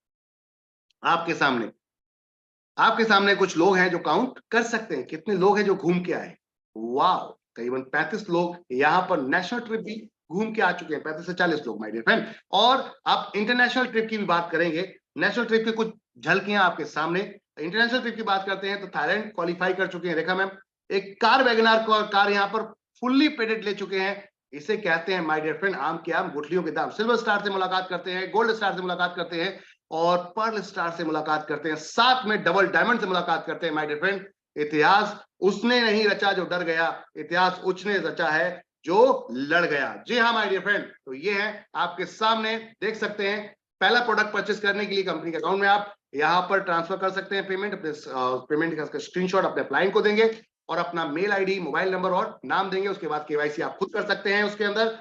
आपके सामने कुछ लोग हैं जो काउंट कर सकते हैं कितने लोग हैं जो घूम के आए। वाह, करीबन 35 लोग यहाँ पर नेशनल ट्रिप भी घूम के आ चुके हैं, 35 से 40 लोग माय डियर फ्रेंड। और आप इंटरनेशनल ट्रिप की भी बात करेंगे, नेशनल ट्रिप की कुछ झलकियां आपके सामने। इंटरनेशनल ट्रिप की बात करते हैं तो थाईलैंड क्वालिफाई कर चुके हैं रेखा मैम। एक कार वैगनार कार यहाँ पर फुल्ली पेडेड ले चुके हैं। इसे कहते हैं माय डियर फ्रेंड आम के आम गुठलियों के दाम। सिल्वर स्टार से मुलाकात करते हैं, गोल्ड स्टार से मुलाकात करते हैं और पर्ल स्टार से मुलाकात करते हैं, साथ में डबल डायमंड से मुलाकात करते हैं माय डियर फ्रेंड। इतिहास उसने नहीं रचा जो डर गया, इतिहास उसने रचा है जो लड़ गया। जी हाँ माय डियर फ्रेंड, तो ये है आपके सामने, देख सकते हैं। पहला प्रोडक्ट परचेस करने के लिए कंपनी के अकाउंट में आप यहाँ पर ट्रांसफर कर सकते हैं पेमेंट। पेमेंट का स्क्रीनशॉट अपने क्लाइंट को देंगे और अपना मेल आईडी, मोबाइल नंबर और नाम देंगे। उसके बाद केवाईसी आप खुद कर सकते हैं उसके अंदर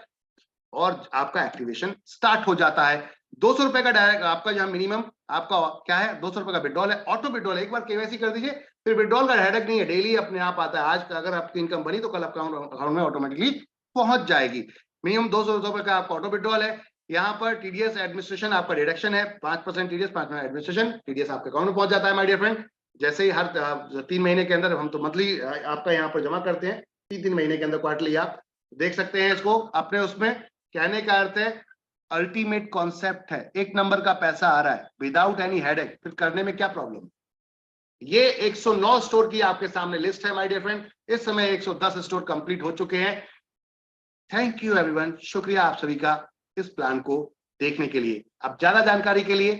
और आपका एक्टिवेशन स्टार्ट हो जाता है। 200 रुपए का डायरेक्ट आपका जहां मिनिमम आपका क्या है, 200 रुपए का विड्रॉल है, ऑटो विड्रॉल है। एक बार केवाईसी कर दीजिए, फिर विड्रॉल का हेडेक नहीं है, डेली अपने आप आता है। आज का अगर आपकी इनकम बनी तो कल अकाउंट में ऑटोमेटिकली पहुंच जाएगी। मिनिमम 200 रुपए का आपका ऑटो विड्रॉल है। यहाँ पर टीडीएस एडमिनिस्ट्रेशन आपका डिडक्शन है, 5% टीडीएस, 5% एडमिनिस्ट्रेशन, टीडीएस आपके अकाउंट में पहुंच जाता है माय डियर फ्रेंड। जैसे ही हर 3 महीने के अंदर, हम तो मंथली आपका यहाँ पर जमा करते हैं, 3 महीने के अंदर क्वार्टरली आप देख सकते हैं इसको अपने उसमें। कहने का अर्थ है अल्टीमेट कॉन्सेप्ट है, 1 नंबर का पैसा आ रहा है विदाउट एनी हेडेक, फिर करने में क्या प्रॉब्लम। ये 109 स्टोर की आपके सामने लिस्ट है माय डियर फ्रेंड। इस समय 110 स्टोर कंप्लीट हो चुके हैं। थैंक यू एवरीवन, शुक्रिया आप सभी का इस प्लान को देखने के लिए। अब ज्यादा जानकारी के लिए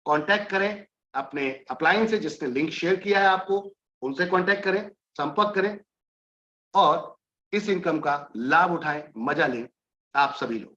कांटेक्ट करें अपने अपलाइन से, जिसने लिंक शेयर किया है आपको, उनसे कांटेक्ट करें, संपर्क करें और इस इनकम का लाभ उठाएं, मजा लें आप सभी लोग।